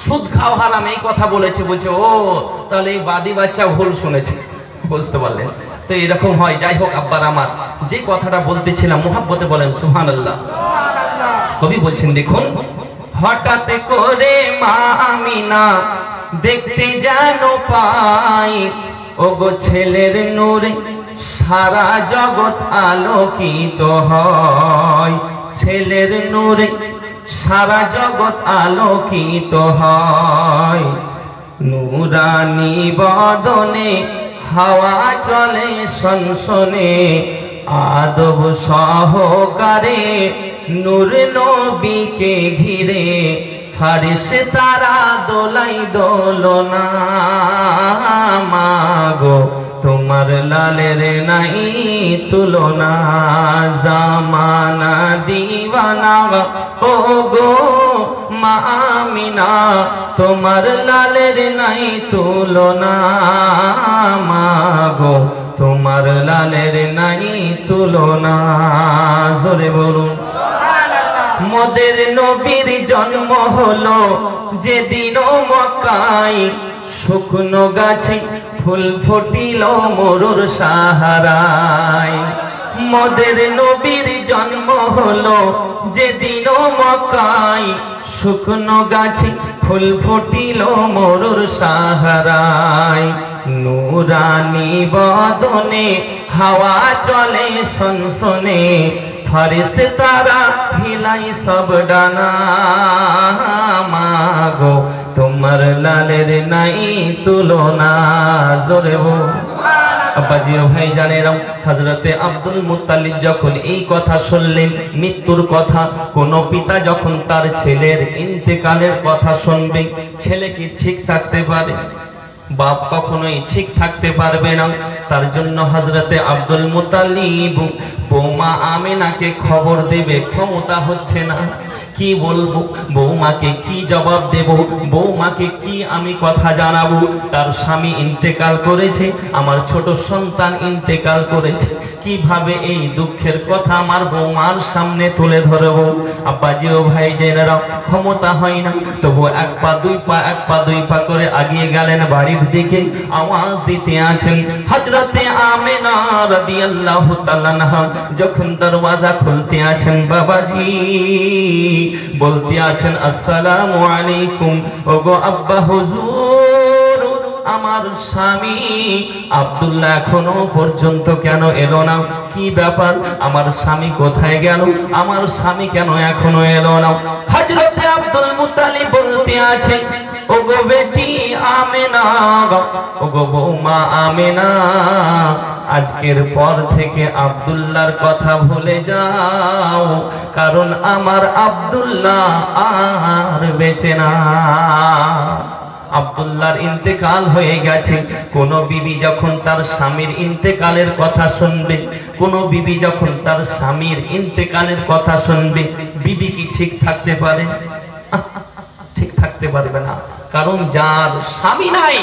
সুদ খাওয়া হারাম এই কথা বলেছে। বলছে ও, তাহলে এই বাদী বাচ্চা ভুল শুনেছে, বুঝতে পারলেন? তো এরকম হয়। যাই হোক, আব্বার আমার যে কথাটা বলতেছিলাম, মুহাব্বতে বলেন সুবহানাল্লাহ। কবি বলছেন দেখুন, হঠাৎ করে মা আমিনা দেখতে জানো পাই, ওগো ছেলের নূরে সারা জগৎ আলোকিত হয়, ছেলের নূরে সারা জগৎ আলোকিত হয়, নূরানি বদনে হাওয়া চলে সনসনে, আদব সহকারে নূর নবীকে ঘিরে ফারিস্তারা দোলাই দোলনা মাগো তোমার লালের নাই তুলনা জামানা দিওয়ানা ও গো মা আমিনা তোমার লালের নাই তুলনা মাগো তোমার লালের নাই তুলনা জোরে বলুন মোদের নবীর জন্ম হলো যেদিন মক্কায় শুকনো গাছে ফুল ফুটিল মরুর সাহারায় মোদের নবীর জন্ম হলো যেদিন মক্কায় শুকনো গাছে ফুল ফুটিল মরুর সাহারায় নূরানি বদনে হাওয়া চলে সনসনে ফারিস্তারা হিলাই সব ডানা মাগো তোমার লালের নাই তুলনা জোরে বল আব্বাজি ও ভাই জানেরাও হযরতে আব্দুল মুত্তালিব যখন এই কথা শুনলেন মৃত্যুর কথা কোন পিতা যখন তার ছেলের ইন্তেকালের কথা শুনবে ছেলে কি ঠিক থাকতে পারে বাপ কখনোই ঠিক থাকতে পারবে না তার জন্য হযরতে আব্দুল মুত্তালিব বৌমা আমিনাকে খবর দেবে ক্ষমতা হচ্ছে না কি বলবো বৌমাকে কি জবাব দেব বৌমাকে কি আমি কথা জানাবো তার স্বামী ইন্তেকাল করেছে আমার ছোট সন্তান ইন্তেকাল করেছে কিভাবে এই দুঃখের কথা আমার বৌমার সামনে তুলে ধরবো আব্বাজি ও ভাই জেনেরা ক্ষমতা হয় না তবু এক পা দুই পা করে এগিয়ে গেলেন বাড়ির দিকে আওয়াজ দিতে আছেন হযরতে আমিনা রাদিয়াল্লাহু তাআলা আনহা যখন দরওয়াজা খুলতে আছেন বাবাজি বলতে আছেন আসসালামু আলাইকুম ওগো আব্বা হুজুর আমার স্বামী আব্দুল্লাহ এখনো পর্যন্ত কেন এলো না কি ব্যাপার আমার স্বামী কোথায় গেল আমার স্বামী কেন এখনো এলো না হযরতে আব্দুল মুত্তালিব বলতে আছে ওগো বেটি আমিনা ওগো বৌমা আমিনা আজকের পর থেকে আব্দুল্লাহর কথা ভুলে যাও কারণ আমার আব্দুল্লাহ আর বেঁচে না আব্দুল্লাহর ইন্তেকাল হয়ে গেছে কোন বিবি যখন তার স্বামীর ইন্তেকালের কথা শুনবে কোন বিবি যখন তার স্বামীর ইন্তেকালের কথা শুনবে বিবি কি ঠিক থাকতে পারে ঠিক থাকতে পারবে না কারণ যার স্বামী নাই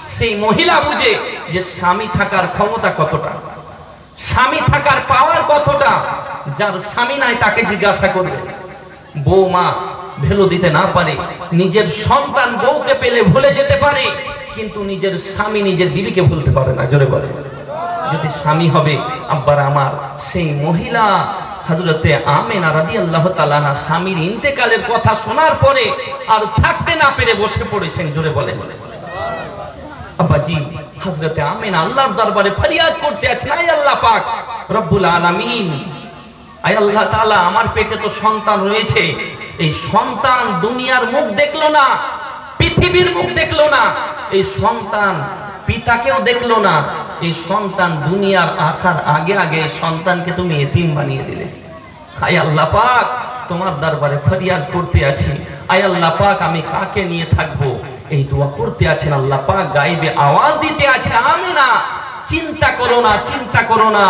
সেই মহিলা বুঝে যে স্বামী থাকার ক্ষমতা কতটা স্বামী থাকার পাওয়ার কতটা যার স্বামী নাই তাকে জিজ্ঞাসা করবে বৌমা ভ্যালু দিতে না পারে নিজের সন্তান বউকে পেলে ভুলে যেতে পারে কিন্তু নিজের স্বামী নিজের বিবিকে ভুলতে পারে না জোরে বলে যদি স্বামী হবে আব্বার আমার সেই মহিলা হযরতে আমিনা রাদিয়াল্লাহু তাআলা আনহা স্বামীর ইন্তেকালের কথা শোনার পরে আর থাকতে না পেরে বসে পড়েছেন জোরে বলেন আব্বাজি হযরতে আমিনা আল্লাহর দরবারে ফরিয়াদ করতে আছেন আয় আল্লাহ পাক রব্বুল আলামিন আয় আল্লাহ তাআলা আমার পেটে তো সন্তান রয়েছে এই সন্তান দুনিয়ার মুখ দেখলো না পৃথিবীর মুখ দেখলো না এই সন্তান পিতাকেও দেখলো না এই সন্তান দুনিয়ার আসার আগে আগে সন্তানকে তুমি এতিম বানিয়ে দিলে আয় আল্লাহ পাক তোমার দরবারে ফরিয়াদ করতে আছি আয় আল্লাহ পাক আমি কাকে নিয়ে থাকবো এই দোয়া করতে আছেন আল্লাহ পাক গায়েবে আওয়াজ দিতে আছে আমিনা চিন্তা করো না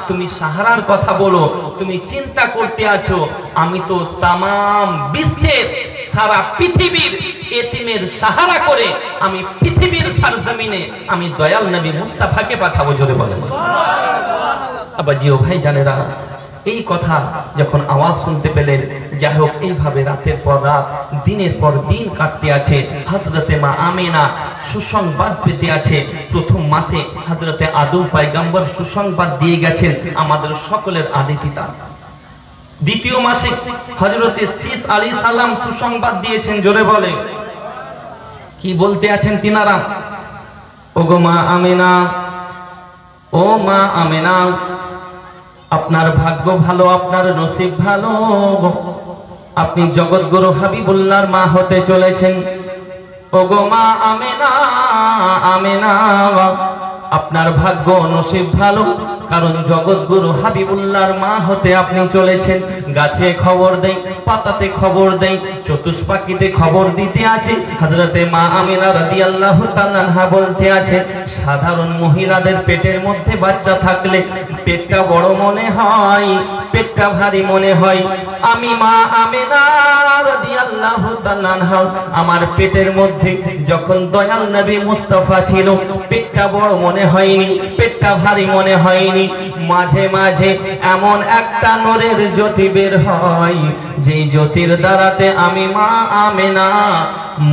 তুমি সাহারার কথা বলো তুমি চিন্তা করতে আছো আমি তো তামাম বিশ্বের সারা পৃথিবীর এতিমের সাহারা করে আমি পৃথিবীর সরজমিনে আমি দয়াল নবী মুস্তাফাকে পাঠাবো জোরে বলেন সুবহানাল্লাহ আব্বাজি ও ভাই জানেরা এই কথা যখন আওয়াজ শুনতে পেলেন যাই হোক এইভাবে রাতের পর রাত দিনের পর দিন কাটতে আছে হযরতে মা আমিনা সুসংবাদ পেতে আছে প্রথম মাসে হযরতে আদম পয়গম্বর সুসংবাদ দিয়ে গেছেন আমাদের সকলের আদি পিতা দ্বিতীয় মাসে হযরতে শীস আলাইহিস সালাম সুসংবাদ দিয়েছেন জোরে বলে কি বলতে আছেন তিনারা ওগো মা আমিনা ও মা আমিনা আপনার ভাগ্য ভালো আপনার নসিব ভালো আপনি জগৎগুরু হাবিবুল্লাহর মা হতে চলেছেন ওগো মা আমিনা আমিনা আপনার ভাগ্য নসিব ভালো কারণ জগৎগুরু হাবিবুল্লাহর মা হতে আপনি চলেছেন। গাছে খবর দেই, পাতাতে খবর দেই, চতুষ্পাখীতে খবর দিতে আছে। হযরতে মা আমিনা রাদিয়াল্লাহু তাআলা আনহা বলতে আছে, সাধারণ মহিলাদের পেটের মধ্যে বাচ্চা থাকলে পেটটা বড় মনে হয়, পেটটা ভারী মনে হয়। আমি মা আমিনা রাদিয়াল্লাহু তাআলা আনহা আমার পেটের মধ্যে যখন দয়াল নবী মুস্তাফা ছিল, পেটটা বড় মনে হয়নি, পেটটা ভারী মনে হয়নি। মাঝে মাঝে এমন একটা নূরের জ্যোতি বের হয়, যেই জ্যোতির দ্বারাতে আমি মা আমিনা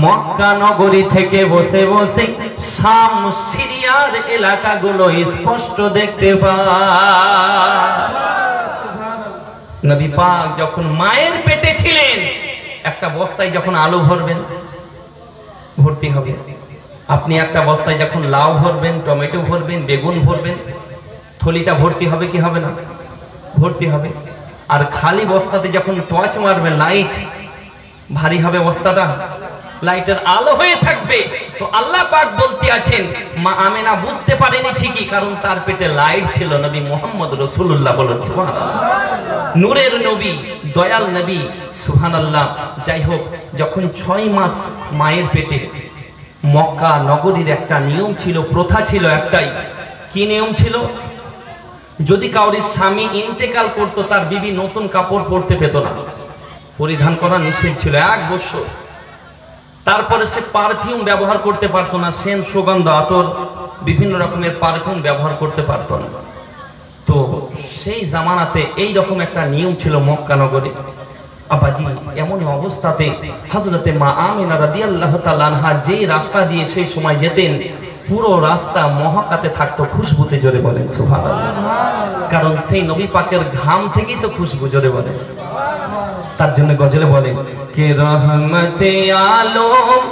মক্কা নগরী থেকে বসে বসে শাম সিরিয়ার এলাকাগুলো স্পষ্ট দেখতে পায়। নবী পাক যখন মায়ের পেটে ছিলেন, একটা বস্তায় যখন আলু ভরবেন ভর্তি হবে, আপনি একটা বস্তায় যখন লাউ ভরবেন, টমেটো ভরবেন, বেগুন ভরবেন, থলিটা ভর্তি হবে কি হবে না? ভর্তি হবে। আর খালি বস্তাতে যখন টর্চ মারবে, লাইট ভারী হবে বস্তাটা, লাইটের আলো হয়ে থাকবে। তো আল্লাহ পাক বলতে আছেন, মা আমেনা বুঝতে পারেনি ঠিকই, কারণ তার পেটে লাইট ছিল। নবী মুহাম্মদ রাসূলুল্লাহ বলেন সুবহানাল্লাহ, নূরের নবী, দয়াল নবী, সুবহানাল্লাহ। যাই হোক, যখন 6 মাস মায়ের পেটে, মক্কা নগরীর একটা নিয়ম ছিল, প্রথা ছিল একটাই। কি নিয়ম ছিল? যদি কাউরি স্বামী ইন্তেকাল করতো, তার বিবি নতুন কাপড় পরতে পেত না, পরিধান করা নিষেধ ছিল 1 বছর। তারপরে সে পারফিউম ব্যবহার করতে পারতো না, সেন, সুগন্ধ, আতর, বিভিন্ন রকমের পারফিউম ব্যবহার করতে পারতো না। তো সেই জামানাতে এই রকম একটা নিয়ম ছিল মক্কা নগরে। আবাজি এমন অবস্থাতে হযরতে মা আমিনা রাদিয়াল্লাহু তাআলা আনহা যে রাস্তা দিয়ে সেই সময় যেতেন, পুরো রাস্তা মহকাতে থাকতো খুশবুতে। জোরে বলেন সুবহানাল্লাহ। কারণ সেই নবী পাকের ঘাম থেকেই তো খুশবু। জোরে বলেন। তার জন্য গজলে বলেন, কে রহমতে আলম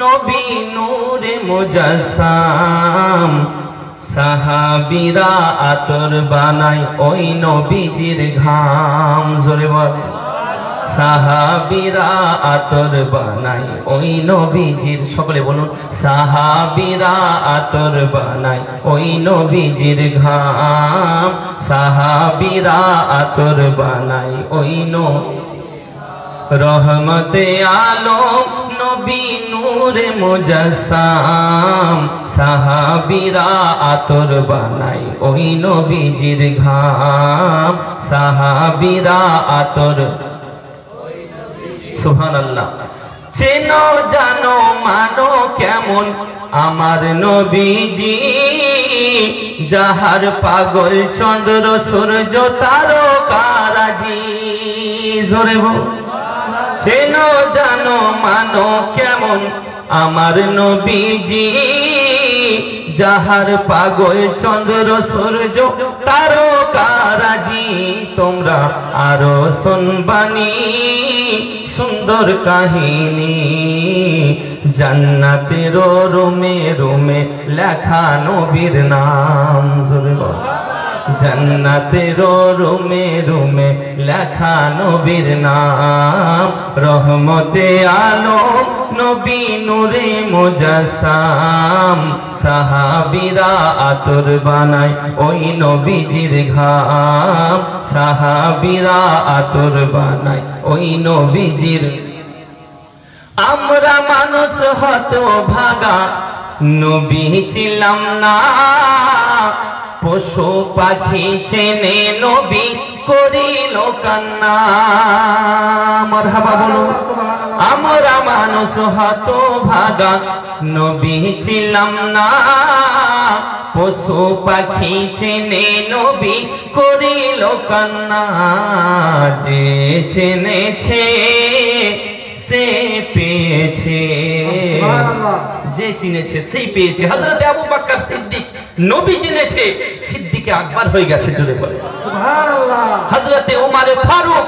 নবী নূরে মুজাসসাম, সাহাবীরা আতর বানায় ওই নবীজির ঘাম। জোরে বলেন। সাহাবীরা আতর বানায় ওই নবীজির, সকলে বলুন, সাহাবীরা আতর বানায় ওই নবীজির ঘাম, সাহাবীরা আতর বানায় ওই রহমতে আলম নবী নূরে মুজাসসাম, সাহাবীরা আতর বানায় ওই নবীজির ঘাম, সাহাবীরা আতর। সুবহানাল্লাহ। চেনো জানো মানো কেমন আমার নবীজি, যাহার পাগল চন্দ্র সূর্য তারকারাজি। জোরে বল। চেনো জানো মানো কেমন আমার নবীজি, যাহার পাগল চন্দ্র সূর্য তারকারাজি। তোমরা আরো শুনবানি সুন্দর কাহিনী, জান্নাতের রুমে রুমে লেখা নবীর নাম। জোরে বল। জান্নাতের রুমে রুমে লেখা নবীর নাম, রহমতে আলম নবী নূরে মুজাসসাম, সাহাবীরা আতর বানায় ওই নবীজির ঘাম, সাহাবীরা আতর বানায় ওই নবীজির। আমরা মানুষ হতভাগা, নবী ছিলাম না, পশু পাখি চেনে নবী করিল কান্না। মারহাবা বলুন। আমরা মানুষ হতভাগা, নবী ছিলাম না, পশু পাখি চেনে নবী করিল কান্না। যে চেনেছে সে পেয়েছে, যে চিনেছে সেই পেয়েছে। হযরত আবু বকর সিদ্দিক নবী চিনেছে, সিদ্দিকে আকবর হয়ে গেছে। জোরে বলে সুবহানাল্লাহ। হযরত ওমর ফারুক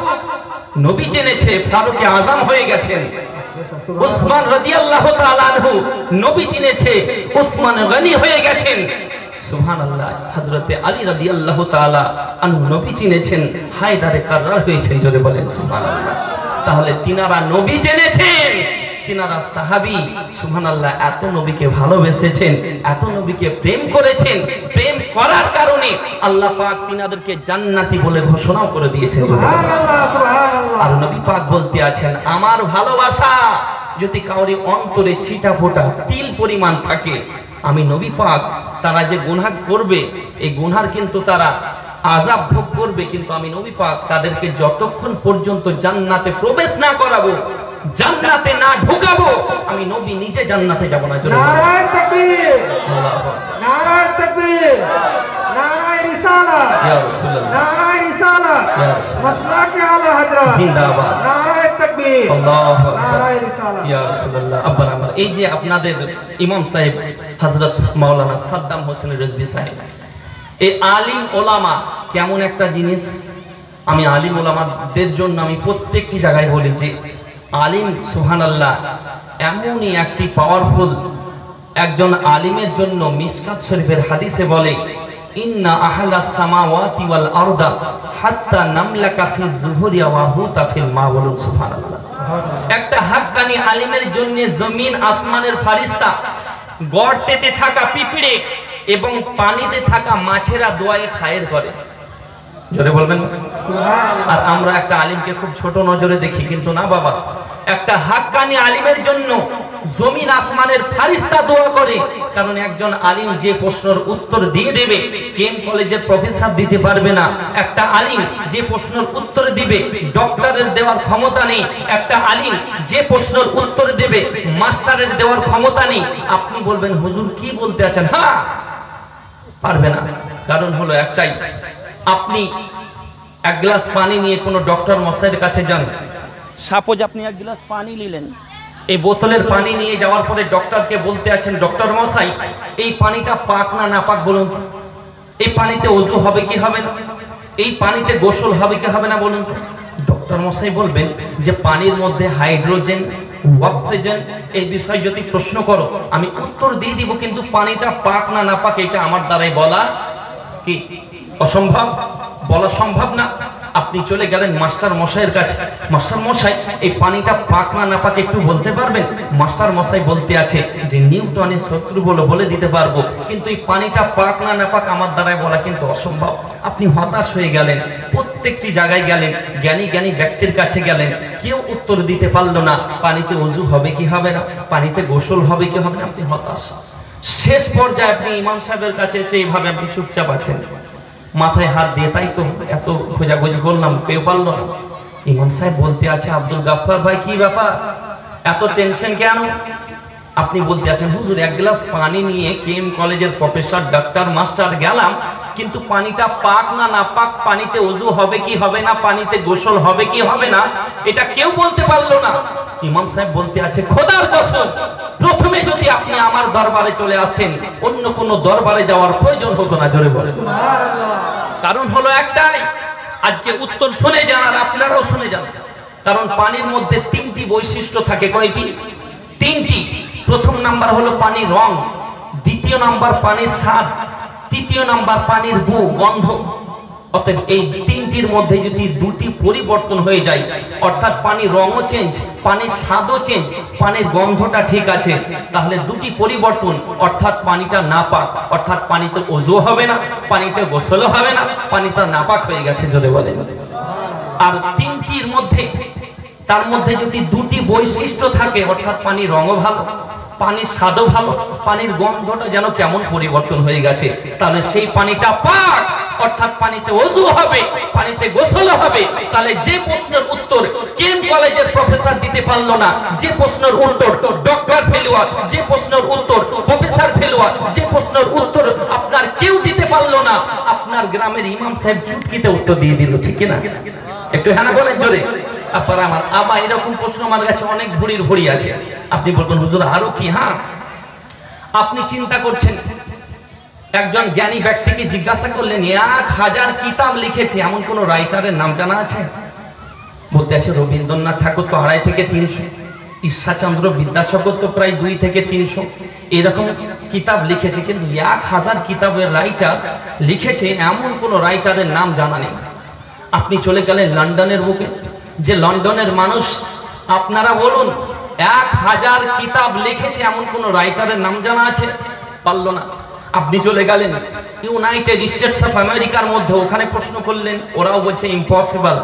নবী চিনেছে, ফারুকে আজম হয়ে গেছেন। উসমান রাদিয়াল্লাহু তাআলা আনহু নবী চিনেছে, উসমান গনি হয়ে গেছেন। সুবহানাল্লাহ। হযরত আলী রাদিয়াল্লাহু তাআলা আনহু নবী চিনেছেন, হায়দারে কাররার হয়েছেন। জোরে বলেন সুবহানাল্লাহ। তাহলে তিনারা নবী জেনেছেন, তিনারা সাহাবী। সুবহানাল্লাহ। এত নবীকে ভালোবেসেছেন, এত নবীকে প্রেম করেছেন। প্রেম করার কারণে কারণে আল্লাহ পাক তিনাদেরকে জান্নাতি বলে ঘোষণাও করে দিয়েছেন। আর নবী পাক বলতে আছেন, আমার ভালোবাসা যদি কাউরি অন্তরে ছিটা ফোটা তিল পরিমাণ থাকে, আমি নবী পাক তারা যে গুনাহ করবে এই গুনার কিন্তু তারা আযাব ভোগ করবে, কিন্তু আমি নবী পাক তাদেরকে যতক্ষণ পর্যন্ত জান্নাতে প্রবেশ না করাবো, জান্নাতে না ঢুকাবো, আমি নবী নিজে জান্নাতে যাব না। নারায়ে তাকবীর, নারায়ে তাকবীর, নারায়ে রিসালাত, ইয়া রাসূলুল্লাহ, নারায়ে রিসালাত, ইয়া রাসূলুল্লাহ, মাসলাকে আলা হযরত জিন্দাবাদ, নারায়ে তাকবীর, আল্লাহু আকবার, নারায়ে রিসালাত, ইয়া রাসূলুল্লাহ। আব্বার আমার এই যে আপনাদের ইমাম সাহেব হযরত মাওলানা সাদ্দাম হোসেন রিজভী সাহেব, এই আলিম ওলামা কেমন একটা জিনিস, আমি আলিম ওলামাদের জন্য আমি প্রত্যেকটি জায়গায় বলি যে আলিম সুবহানাল্লাহ এমনই একটি পাওয়ারফুল একজন আলিমের জন্য মিশকাত শরীফের হাদিসে বলে, ইন্না আহলাস সামাওয়াতি ওয়াল আরদা হাত্তা নামলাকা ফি যুহুরি ওয়া হুতা ফিল মা, বলুন সুবহানাল্লাহ। একটা হাক্কানি আলিমের জন্য জমিন আসমানের ফারিস্তা, গর্তেতে থাকা পিঁপড়ে এবং পানিতে থাকা মাছেরা দোয়ায়ে খায়ের করে। জোরে বলবেন। আর আমরা একটা আলিমকে খুব ছোট নজরে দেখি, কিন্তু না বাবা, একটা হাক্কানি আলিমের জন্য জমিন আসমানের ফারিস্তা দোয়া করে। কারণ একজন আলিম যে প্রশ্নের উত্তর দিয়ে দেবে কেম কলেজের প্রফেসর দিতে পারবে না। একটা আলিম যে প্রশ্নের উত্তর দিবে ডক্টরের দেওয়ার ক্ষমতা নেই। একটা আলিম যে প্রশ্নের উত্তর দেবে মাস্টারের দেওয়ার ক্ষমতা নেই। আপনি বলবেন হুজুর কি বলতে আছেন, হ্যাঁ পারবে না। কারণ হলো একটাই, আপনি এক গ্লাস পানি নিয়ে কোনো ডক্টর মশাইয়ের কাছে যান, সাপোজ আপনি এক গ্লাস পানি নিলেন, এই বোতলের পানি নিয়ে যাওয়ার পরে ডক্টরকে বলতে আছেন, ডক্টর মশাই এই পানিটা পাক না নাপাক বলুন তো, এই পানিতে ওযু হবে কি হবে না, এই পানিতে গোসল হবে কি হবে না বলুন তো। ডক্টর মশাই বলবেন যে পানির মধ্যে হাইড্রোজেন অক্সিজেন এই বিষয় যদি প্রশ্ন করো আমি উত্তর দিয়ে দিব, কিন্তু পানিটা পাক না নাপাক এটা আমার দ্বারাই বলা কি অসম্ভব, বলা সম্ভব না। আপনি চলে গেলেন মাস্টার মশাইয়ের কাছে, মাস্টার মশাই এই পানিটা পাক না নাপাক একটু বলতে পারবেন? মাস্টার মশাই বলতে আছে যে নিউটনের সূত্র বলে দিতে পারবো, কিন্তু এই পানিটা পাক না নাপাক আমার দ্বারাই বলা কিন্তু অসম্ভব। আপনি হতাশ হয়ে গেলেন, প্রত্যেকটি জায়গায় গেলেন, জ্ঞানী জ্ঞানী ব্যক্তির কাছে গেলেন, কেউ উত্তর দিতে পারলো না। পানিতে ওযু হবে কি হবে না, পানিতে গোসল হবে কি হবে না, আপনি হতাশ। শেষ পর্যায়ে আপনি ইমাম সাহেবের কাছে এসে এইভাবে আপনি চুপচাপ আছেন, মাথায় হাত দিয়ে, তাই তো এত খোঁজাখুঁজি করলাম কেউ পারলো না। ইমাম সাহেব বলতে আছে, আব্দুল গাফফার ভাই কি ব্যাপার, এত টেনশন কেন? আপনি বলতে আছেন হুজুর এক গ্লাস পানি নিয়ে কেএম কলেজের প্রফেসর ডাক্তার মাস্টার গেলাম, কিন্তু পানিটা পাক না নাপাক, পানিতে ওযু হবে কি হবে না, পানিতে গোসল হবে কি হবে না, এটা কেউ বলতে পারলো না। ইমাম সাহেব বলতে আছে খোদার কসম, প্রথমে যদি আপনি আমার দরবারে চলে আসতেন অন্য কোনো দরবারে যাওয়ার প্রয়োজন হতো না। জোরে বলেন সুবহানাল্লাহ। কারণ হলো একটাই, আজকে উত্তর শুনে যান আর আপনারাও শুনে যান। কারণ পানির মধ্যে তিনটি বৈশিষ্ট্য থাকে। কয়টি? তিনটি। প্রথম নাম্বার হলো পানির রং, দ্বিতীয় নাম্বার পানির স্বাদ, তৃতীয় নাম্বার পানির গন্ধ। অতএব এই তিনটির মধ্যে যদি দুটি পরিবর্তন হয়ে যায়, অর্থাৎ পানির রঙও চেঞ্জ, পানির স্বাদও চেঞ্জ, পানির গন্ধটা ঠিক আছে, তাহলে দুটি পরিবর্তন, অর্থাৎ পানিটা নাপাক, অর্থাৎ পানিতে ওযু হবে না, পানিতে গোসলও হবে না, পানিটা নাপাক হয়ে গেছে জোরে বলেন। আর তিনটির মধ্যে তার মধ্যে যদি দুটি বৈশিষ্ট্য থাকে, অর্থাৎ পানির রঙও ভালো, পানির স্বাদও ভালো, পানির গন্ধটা যেন কেমন পরিবর্তন হয়ে গেছে, তাহলে সেই পানিটা পাক, অর্থাৎ পানিতে ওযু হবে, পানিতে গোসল হবে। তাহলে যে প্রশ্নের উত্তর কেএম কলেজের প্রফেসর দিতে পারলো না, যে প্রশ্নের উত্তর ডক্টর ফেলুয়া, যে প্রশ্নের উত্তর প্রফেসর ফেলুয়া, যে প্রশ্নের উত্তর আপনার কেউ দিতে পারলো না, আপনার গ্রামের ইমাম সাহেব চুটকিতে উত্তর দিয়ে দিল, ঠিক কি না? একটু হ্যাঁ বলেন জোরে। আপনারা আমার আবার এরকম প্রশ্ন আমার কাছে অনেক ভুড়ির ভুড়ি আছে। আপনি বলবেন হুজুর আরো কি? হ্যাঁ, আপনি চিন্তা করছেন একজন জ্ঞানী ব্যক্তিকে জিজ্ঞাসা করলেন 1000 কিতাব লিখেছে, এমন কোন রাইটারের নাম জানা আছে? বলতে আছে রবীন্দ্রনাথ ঠাকুর তো 250 থেকে 300, ঈশ্বরচন্দ্র বিদ্যাসাগর তো প্রায় 2 থেকে 300 এরকম কিতাব লিখেছে, কিন্তু 1000 কিতাবের রাইটার লিখেছে এমন কোন রাইটারের নাম জানা নেই। আপনি চলে গেলেন লন্ডনের বুকে, যে লন্ডনের মানুষ, আপনারা বলুন 1000 কিতাব লিখেছে এমন কোন রাইটারের নাম জানা আছে? পারলো না। আপনি চলে গেলেন ইউনাইটেড স্টেটস অফ আমেরিকার মধ্যে, ওখানে প্রশ্ন করলেন, ওরাও বলছে ইম্পসিবল।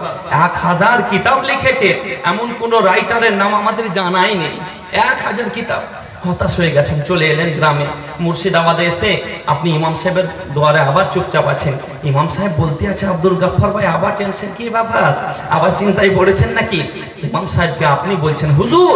1000 কিতাব লিখেছে, এমন কোন রাইটারের নাম আমাদের জানাই নেই। 1000 কিতাব। হতাশ হয়ে গেছেন, চলে এলেন গ্রামে। মুর্শিদাবাদে এসে আপনি ইমাম সাহেবের দুয়ারে আবার চুপচাপ আছেন। ইমাম সাহেব বলতে আছে, আব্দুল গাফফার ভাই আবার টেনশন, কি ব্যাপার, আবার চিন্তায় পড়েছেন নাকি? ইমাম সাহেবকে আপনি বলছেন, হুজুর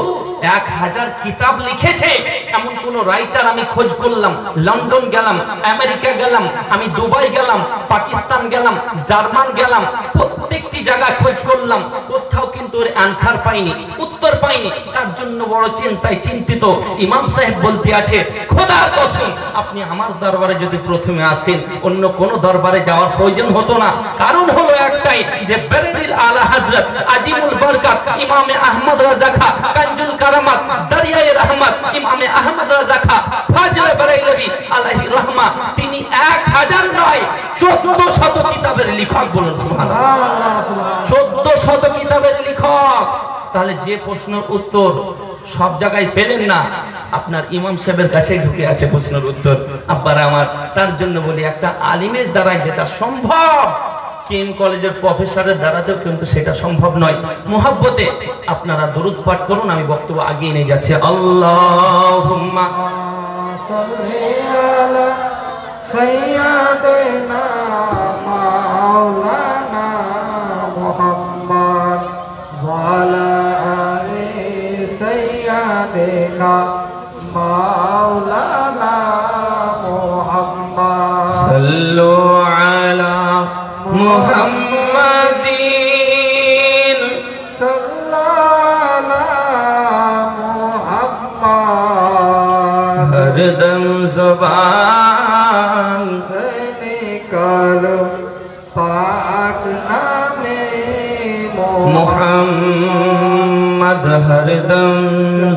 1000 কিতাব লিখেছে এমন কোন রাইটার আমি খোঁজ করলাম, লন্ডন গেলাম, আমেরিকা গেলাম, আমি দুবাই গেলাম, পাকিস্তান গেলাম, জার্মান গেলাম, প্রত্যেকটি জায়গা খোঁজ করলাম, কোথাও কিন্তু এর অ্যানসার পাইনি, উত্তর পাইনি। তার জন্য বড় চিন্তায় চিন্তিত। ইমাম সাহেব বলতে আছে, খোদার কসম আপনি আমার দরবারে যদি প্রথমে আসতেন, অন্য কোন দরবারে যাওয়ার প্রয়োজন হতো না। কারণ হলো একটাই, যে বেরেলিল আলা হযরত আজিমুল বরকত ইমামে আহমদ রাজা খা কানজুল কারামাত দরিয়ায়ে রহমত ইমামে আহমদ রাজা খা ফাজলে বেরেলভি আলাইহি রহমা, তিনি 1000 নয় 1400 কিতাবের লেখক। বলুন সুবহানাল্লাহ। 1400 কিতাবের লেখক। তাহলে যে প্রশ্নের উত্তর সব জায়গায় পেলেন না, আপনার ইমাম সাহেবের কাছে ঢুকে আছে প্রশ্নের উত্তর। আব্বারা আমার, তার জন্য বলি, একটা আলিমের দ্বারা যেটা সম্ভব, কেম কলেজের প্রফেসরের দ্বারাতেও কিন্তু সেটা সম্ভব নয়। মুহাব্বতে আপনারা দরুদ পাঠ করুন, আমি বক্তব্য আগিয়ে নিয়ে যাচ্ছি। আল্লাহুম্মা সাল্লি আলা সাইয়্যিদিনা মাওলানা মুহাম্মদ ওয়া আলা আলি সাইয়্যিদিনা মাওলানা মুহাম্মদ। সাল্লু আলা মুহাম্মাদিন সাল্লাল্লাহু মুহাম্মদ। হরদম ज़ुबान से निकालो पाक नामे मुहम्मद, हरदम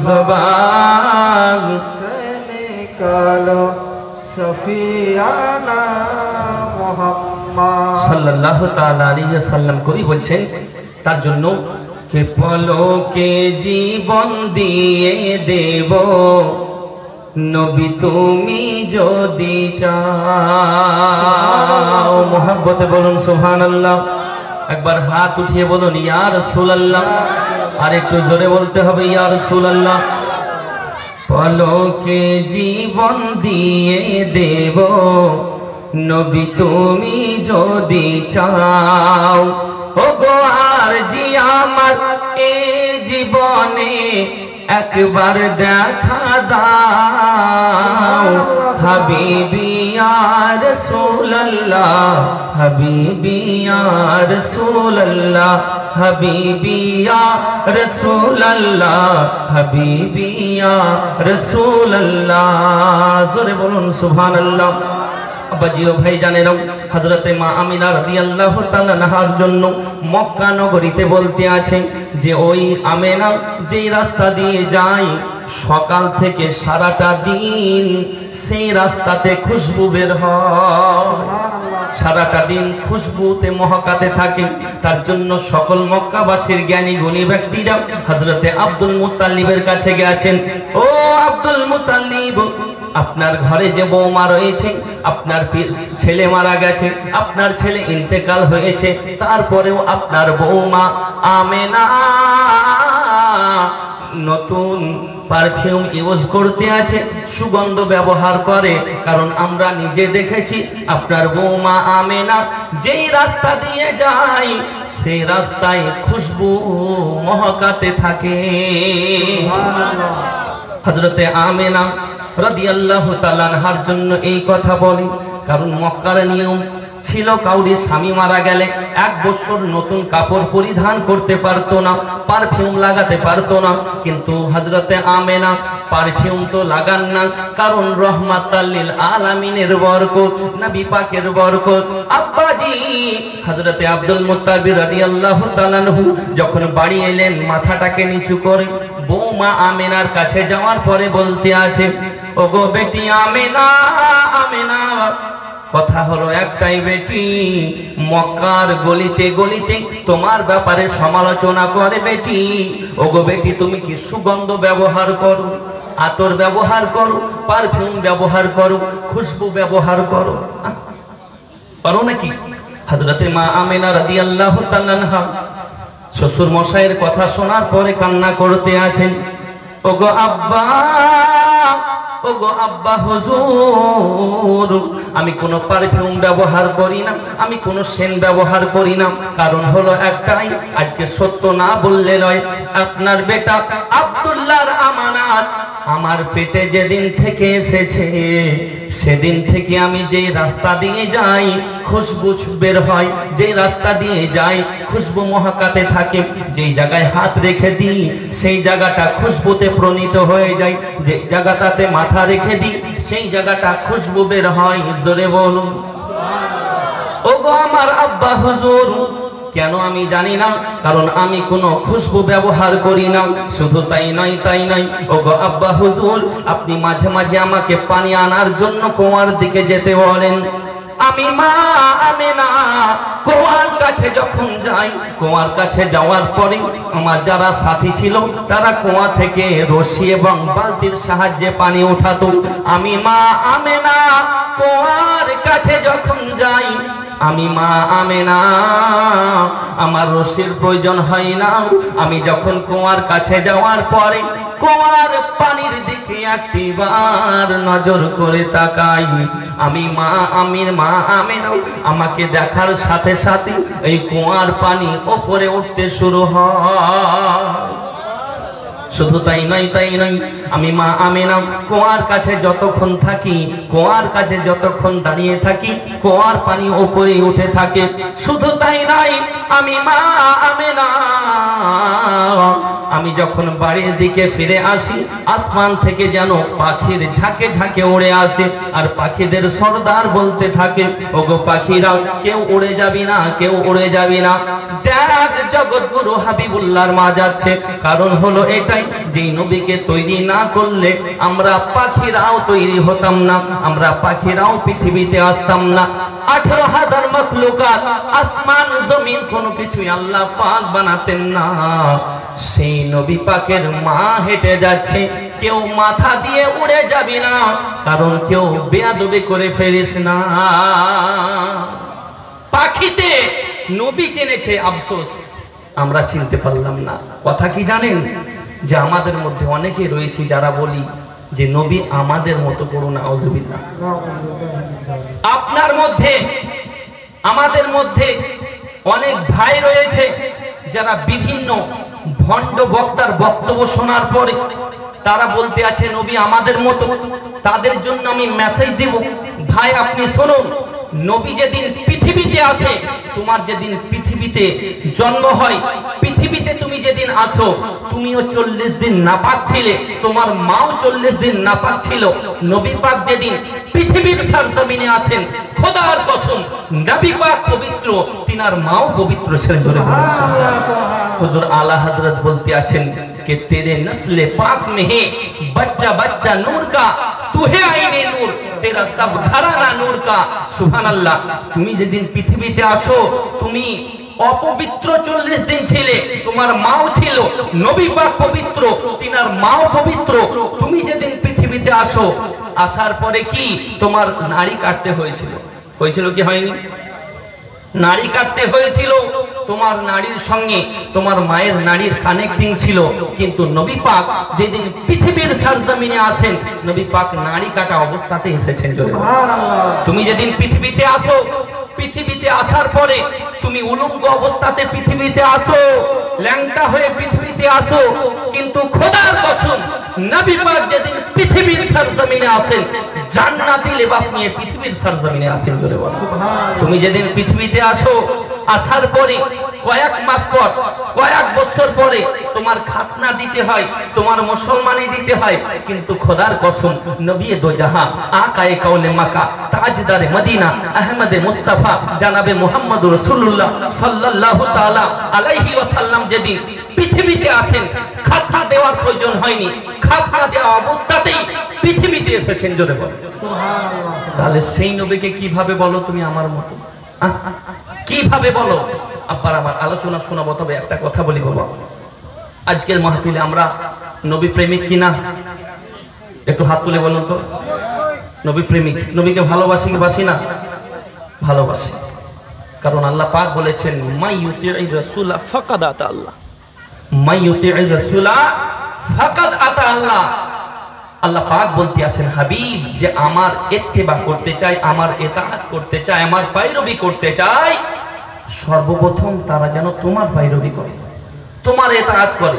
ज़ुबान से निकालो सफियाना मुहम्मद। সাল্লাল্লাহু তাআলা আলাইহি ওয়াসাল্লাম কবি বলছেন তার জন্য, কে পলকে জীবন দিয়ে দেব নবী তুমি যদি চাও। মুহাব্বতে বলুন সুবহানাল্লাহ। একবার হাত উঠিয়ে বলুন ইয়া রাসূলুল্লাহ। আর একটু জোরে বলতে হবে ইয়া রাসূলুল্লাহ। পলকে জীবন দিয়ে দেব নবী তুমি যদি চাও। ও গো আর জি আমার এ জীবনে একবার দেখা দাও। হাবিবি ইয়া রাসূলুল্লাহ, হাবিবি ইয়া রাসূলুল্লাহ, হাবিবি ইয়া রাসূলুল্লাহ, হাবিবি ইয়া রাসূলুল্লাহ। জোরে বলুন সুবহানাল্লাহ। আব্বাজিও ভাই জানেন, হযরতে মা আমিনা রাদিয়াল্লাহু তাআলা আনহার জন্য মক্কা নগরীতে বলতে আছে যে ওই আমেনা যেই রাস্তা দিয়ে যায়, সকাল থেকে সারাটা দিন সেই রাস্তাতে খুশবু বের হয়, সারাটা দিন খুশবুতে মহকাতে থাকে। তার জন্য সকল মক্কাবাসীর জ্ঞানী গুণী ব্যক্তিরা হযরতে আব্দুল মুত্তালিবের কাছে গেছেন। ও আব্দুল মুত্তালিব, আপনার ঘরে যে বৌমা রয়েছে, আপনার ছেলে মারা গেছে, আপনার ছেলে ইন্তেকাল হয়েছে, তারপরেও আপনার বৌমা আমেনা নতুন পারফিউম ইউজ করতে আছে, সুগন্ধ ব্যবহার করে। কারণ আমরা নিজে দেখেছি আপনার বৌমা আমেনা যেই রাস্তা দিয়ে যায় সেই রাস্তায় খুশবু মহকাতে থাকে। হযরতে আমেনা রাদিয়াল্লাহু তাআলা আনহার জন্য এই কথা বলি, কারণ মক্কার নিয়ম ছিল কাউরি স্বামী মারা গেলে 1 বছর নতুন কাপড় পরিধান করতে পারতো না, পারফিউম লাগাতে পারতো না। কিন্তু হযরতে আমেনা পারফিউম তো লাগান না, কারণ রহমাতাল লিল আলামিনের বরকত, নবী পাকের বরকত। আব্বাজি হযরতে আব্দুল মুত্তালিব রাদিয়াল্লাহু তাআলা আনহু যখন বাড়ি এলেন, মাথাটাকে নিচু করে বৌমা আমেনার কাছে যাওয়ার পরে বলতে আছে, ওগো বেটি আমেনা, আমেনা কথা হলো একটাই বেটি, মক্কার গলিতে গলিতে তোমার ব্যাপারে সমালোচনা করে বেটি। ওগো বেটি, তুমি কি সুগন্ধ ব্যবহার করো? আতর ব্যবহার করো, পারফিউম ব্যবহার করো, খুশবু ব্যবহার করো। পারো নাকি? হযরতে মা আমেনা রাদিয়াল্লাহু তাআলা আনহা শ্বশুর মশাইয়ের কথা শোনার পরে কান্না করতে আছেন। ওগো আব্বা, ওগো আব্বা হুজুর, আমি কোনো পারফিউম ব্যবহার করি না, আমি কোনো সেন্ট ব্যবহার করি না। কারণ হলো একটাই, আজকে সত্য না বললে নয়। আপনার বেটা আব্দুল্লাহর আমানত আমার পেটে যেদিন থেকে এসেছে, সেদিন থেকে আমি যে রাস্তা দিয়ে যাই খুশবু বের হয়, যে রাস্তা দিয়ে যাই খুশবু মহাকাতে থাকে, যেই জায়গায় হাত রেখে দিই সেই জায়গাটা খুশবুতে প্রণীত হয়ে যায়, যে জায়গাটাতে মাথা রেখে দিই সেই জায়গাটা খুশবু বের হয়। জোরে বলুন। ওগো আমার আব্বা হুজুর, কেন আমি জানি না, কারণ আমি কোনো খুশবু ব্যবহার করি না। শুধু তাই নয়, ওগো আব্বা হুজুর, আপনি মাঝে মাঝে আমাকে পানি আনার জন্য কুয়ার দিকে যেতে বলেন। আমি মা আমেনা কুয়ার কাছে যখন যাই, কুয়ার কাছে যাওয়ার পরে আমার যারা সাথী ছিল তারা কুয়া থেকে রশি এবং বালতির সাহায্যে পানি উঠাতো। আমি মা আমেনা কুয়ার কাছে যখন যাই, আমি মা আমেনা আমার রশির প্রয়োজন হয় না। আমি যখন কুয়ার কাছে যাওয়ার পরে কুয়ার পানির দিকে একটিবার নজর করে তাকাই, আমি মা আমেনা আমাকে দেখার সাথে সাথে এই কুয়ার পানি উপরে উঠতে শুরু হয়। শুধু তাই নয়, আমি মা আমেনা কুয়ার কাছে যতক্ষণ থাকি, কুয়ার কাছে যতক্ষণ দাঁড়িয়ে থাকি, কুয়ার পানি উপরে উঠে থাকে। শুধু তাই নয়, আমি মা আমেনা আমি যখন বাড়ির দিকে ফিরে আসি, আসমান থেকে যেন পাখির ঝাঁকে ঝাঁকে উড়ে আসে, আর পাখিদের সর্দার বলতে থাকে, ওগো পাখিরা কেউ উড়ে যাবি না, কেউ উড়ে যাবি না। দেখ জগৎগুরু হাবিবুল্লাহর মা যাচ্ছে। কারণ হলো এটাই, যেই নবীকে তৈরি না করলে আমরা পাখিরাও তৈরি হতাম না, আমরা পাখিরাও পৃথিবীতে আসতাম না। 18,000 মাখলুকাত, আসমান জমিন কোনো কিছুই আল্লাহ পাক বানাতেন না। সেই নবী পাকের মা হেঁটে যাচ্ছে, কেউ মাথা দিয়ে উড়ে যাবি না, কারণ কেউ বেয়াদবি করে ফেলিস না। পাখিতে নবী চিনেছে, আফসোস আমরা চিনতে পারলাম না। কথা কি জানেন, যে আমাদের মধ্যে অনেকে রয়েছে যারা বলি যে নবী আমাদের মতো করুন, আউযুবিল্লাহ। আপনার মধ্যে, আমাদের মধ্যে অনেক ভাই রয়েছে যারা বিভিন্ন ভণ্ড বক্তার বক্তব্য শোনার পরে তারা বলতে আছে নবী আমাদের মতো। তাদের জন্য আমি মেসেজ দিব, ভাই আপনি শুনুন, নবী যেদিন পৃথিবীতে আসে, তোমার যেদিন পৃথিবীতে জন্ম হয়, পৃথিবীতে তুমি যেদিন আসো, তুমিও 40 দিন নাপাক ছিলে, তোমার মাও 40 দিন নাপাক ছিল। নবী পাক যেদিন পৃথিবীর সরজমিনে আসেন, খোদার কসম নবী পাক পবিত্র, তিনার মাও পবিত্র ছিলেন। জোরে বলুন সুবহানাল্লাহ। হুজুর আলা হযরত বলতে আছেন कि तेरे नस्ले पाक में है बच्चा बच्चा नूर का, तू है आईने नूर, तेरा सब घराना नूर का। सुभान अल्लाह। তুমি যেদিন পৃথিবীতে আসো, তুমি অপবিত্র 40 দিন ছিলে, তোমার মাও ছিল, নবী পাক পবিত্র, তিনার মাও পবিত্র। তুমি যেদিন পৃথিবীতে আসো, আসার পরে কি তোমার নাড়ি কাটতে হয়েছিল? হয়েছিল কি হয়নি? নাড়ি কাটতে হয়েছিল। তোমার নাড়ির সঙ্গে তোমার মায়ের নাড়ির কানেক্টিং ছিল, কিন্তু নবী পাক যেদিন পৃথিবীর সরজমিনে আসেন, নবী পাক নাড়ি কাটা অবস্থাতে এসেছেন। তুমি যেদিন পৃথিবীতে আসো, পৃথিবীতে আসার পরে তুমি উলঙ্গ অবস্থাতে পৃথিবীতে আসো, ল্যাংটা হয়ে পৃথিবীতে আসো, কিন্তু খোদার কসম নবী পাক যেদিন পৃথিবীর সরজমিনে আসেন, জান্নাতি লেবাস নিয়ে পৃথিবীর সরজমিনে আসেন। জোরে বলো। তুমি যেদিন পৃথিবীতে আসো, আসার পরে কয়েক মাস পর, কয়েক বছর পরে তোমার খাতনা দিতে হয়, তোমার মুসলমানি দিতে হয়, কিন্তু খোদার কসম নবী দো জাহান, আকায়ে কাউলে মাক্কা, তাজদারে মদিনা, আহমদে মুস্তাফা, জানাবে মুহাম্মদুর রাসূলুল্লাহ সাল্লাল্লাহু তাআলা আলাইহি ওয়াসাল্লাম যেদিন পৃথিবীতে আসেন, খাতনা দেওয়ার প্রয়োজন হয়নি, খাতনা দেওয়া অবস্থাতেই পৃথিবীতে এসেছেন। জোরে বলো সুবহানাল্লাহ। তাহলে সেই নবীকে কিভাবে বলো তুমি আমার মতো? কিভাবে বলো? আব্বার আমার আলোচনা শোনাবো, তবে একটা কথা বলি বাবা, আজকের মাহফিলে আমরা নবী প্রেমিক কিনা? একটু হাত তুলে বলুন তো, নবী প্রেমিক, নবীকে ভালোবাসি কি বাসি না? ভালোবাসি। কারণ আল্লাহ পাক বলেছেন মাই ইউতি'ir রাসূলা ফাকাদ আতা আল্লাহ, মাই ইউতি'ir রাসূলা ফাকাদ আতা আল্লাহ। আল্লাহ পাক বলতে আছেন হাবিব যে আমার ইত্তেবা করতে চায়, আমার ইতাআত করতে চায়, আমার পায়রবি করতে চায়, সর্বপ্রথম তারা যেন তোমার পায়রবি করে, তোমার ইতাআত করে,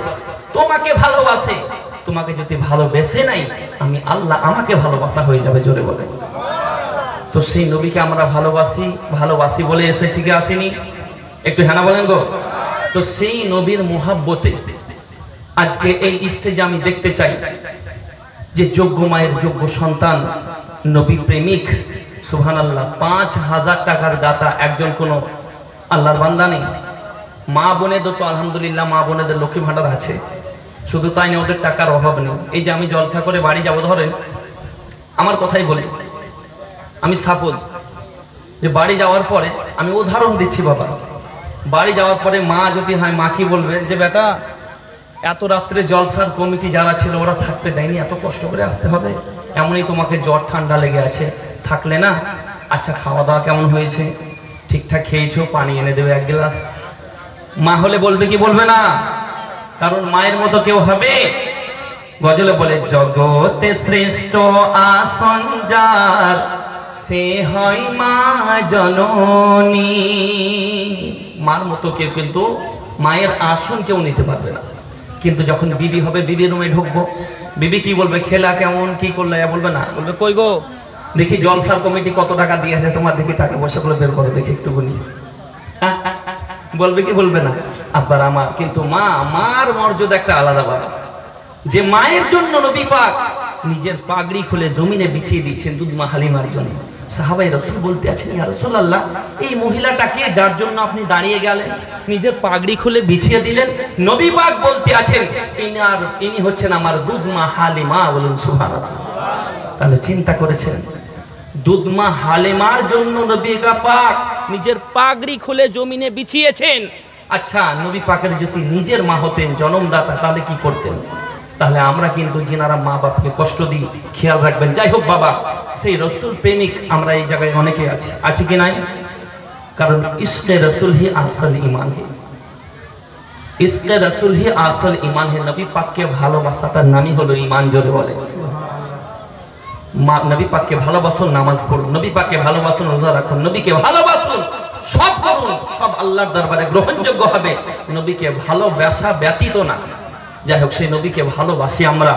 তোমাকে ভালোবাসে। তোমাকে যদি ভালোবেসে নাই আমি আল্লাহ, আমাকে ভালোবাসা হয়ে যাবে। জোরে বলে। তো সেই নবীকে আমরা ভালোবাসি, ভালোবাসি বলে এসেছি কি আসেনি? একটু হ্যাঁ না বলেন গো। তো সেই নবীর মুহাব্বতে আজকে এই স্টেজে আমি দেখতে চাই যে যোগ্য মায়ের যোগ্য সন্তান, নবী প্রেমিক, সুবহানাল্লাহ, ৫,০০০ টাকার দাতা একজন কোন আল্লাহর বান্দা নেই? মা বোনেদের তো আলহামদুলিল্লাহ, মা বোনেদের লক্ষ্মী ভান্ডার আছে, শুধু তাই না ওদের টাকার অভাব নেই। এই যে আমি জলসা করে বাড়ি যাবো, ধরেন আমার কথাই বলে, আমি সাপোজ যে বাড়ি যাওয়ার পরে, আমি উদাহরণ দিচ্ছি বাবা, বাড়ি যাওয়ার পরে মা যদি হয়, মা কি বলবে যে বেটা এত রাত্রে জলসার কমিটি যারা ছিল ওরা থাকতে দেয়নি, এত কষ্ট করে আসতে হবে, এমনই তোমাকে জ্বর ঠান্ডা লেগে আছে, থাকলে না? আচ্ছা খাওয়া দাওয়া কেমন হয়েছে, ঠিকঠাক খেয়েছো, পানি এনে দেবে 1 গ্লাস। মা হলে বলবে কি বলবে না? কারণ মায়ের মতো কেউ হবে? গজলে বলে জগতে শ্রেষ্ঠ আসন যার, সে হয় মা জননী। মার মতো কেউ কিন্তু মায়ের আসন কেউ নিতে পারবে না। কিন্তু যখন বিবি হবে, বিবির রুমে ঢুকবো, বিবি কি বলবে, খেলা কেমন, কি করলে, বলবে না? বলবে কই গো দেখি জলসার কমিটি কত টাকা দিয়েছে তোমার, দেখি টাকা পয়সা গুলো বের করে দেখি একটুখানি। বলবে কি বলবে না? আব্বার আমার। কিন্তু মা, মার মর্যাদা একটা আলাদা বাবা, যে মায়ের জন্য নবী পাক নিজের পাগড়ি খুলে জমিনে বিছিয়ে দিচ্ছেন দুধ মা হালিমার জন্য। সাহাবায়ে রাসূল বলতে আছেন ইয়া রাসূলুল্লাহ, এই মহিলাটাকে যার জন্য আপনি দাঁড়িয়ে গেলেন, নিজের পাগড়ি খুলে বিছিয়ে দিলেন, নবী পাক বলতে আছেন ইনি হচ্ছেন আমার দুধ মা হালিমা। বলুন সুবহানাল্লাহ। তাহলে চিন্তা করেছেন, দুধ মা হালিমার জন্য নবী পাক নিজের পাগড়ি খুলে জমিনে বিছিয়েছেন। আচ্ছা নবী পাকের যদি নিজের মা হতেন, জন্মদাতা, তাহলে কি করতেন? তাহলে আমরা কিন্তু যিনারা মা বাপকে কষ্ট দিই, খেয়াল রাখবেন। যাই হোক বাবা, সেই রসুল প্রেমিক আমরা এই জায়গায় অনেকে আছি, আছে কি নাই? কারণ ইশকে রসুল হি আসল ঈমান হে, ইশকে রসুল হি আসল ঈমান হে। নবী পাককে ভালোবাসাটার নামই হলো ঈমান। জোরে বলে। নবী পাককে ভালোবাসুন, নামাজ পড়ুন, নবী পাককে ভালোবাসুন, রোজা রাখুন, নবীকে ভালোবাসুন, সব করুন, সব আল্লাহর দরবারে গ্রহণযোগ্য হবে। নবীকে ভালোবাসা ব্যতীত না। যাই হোক, সেই নবীকে ভালোবাসি আমরা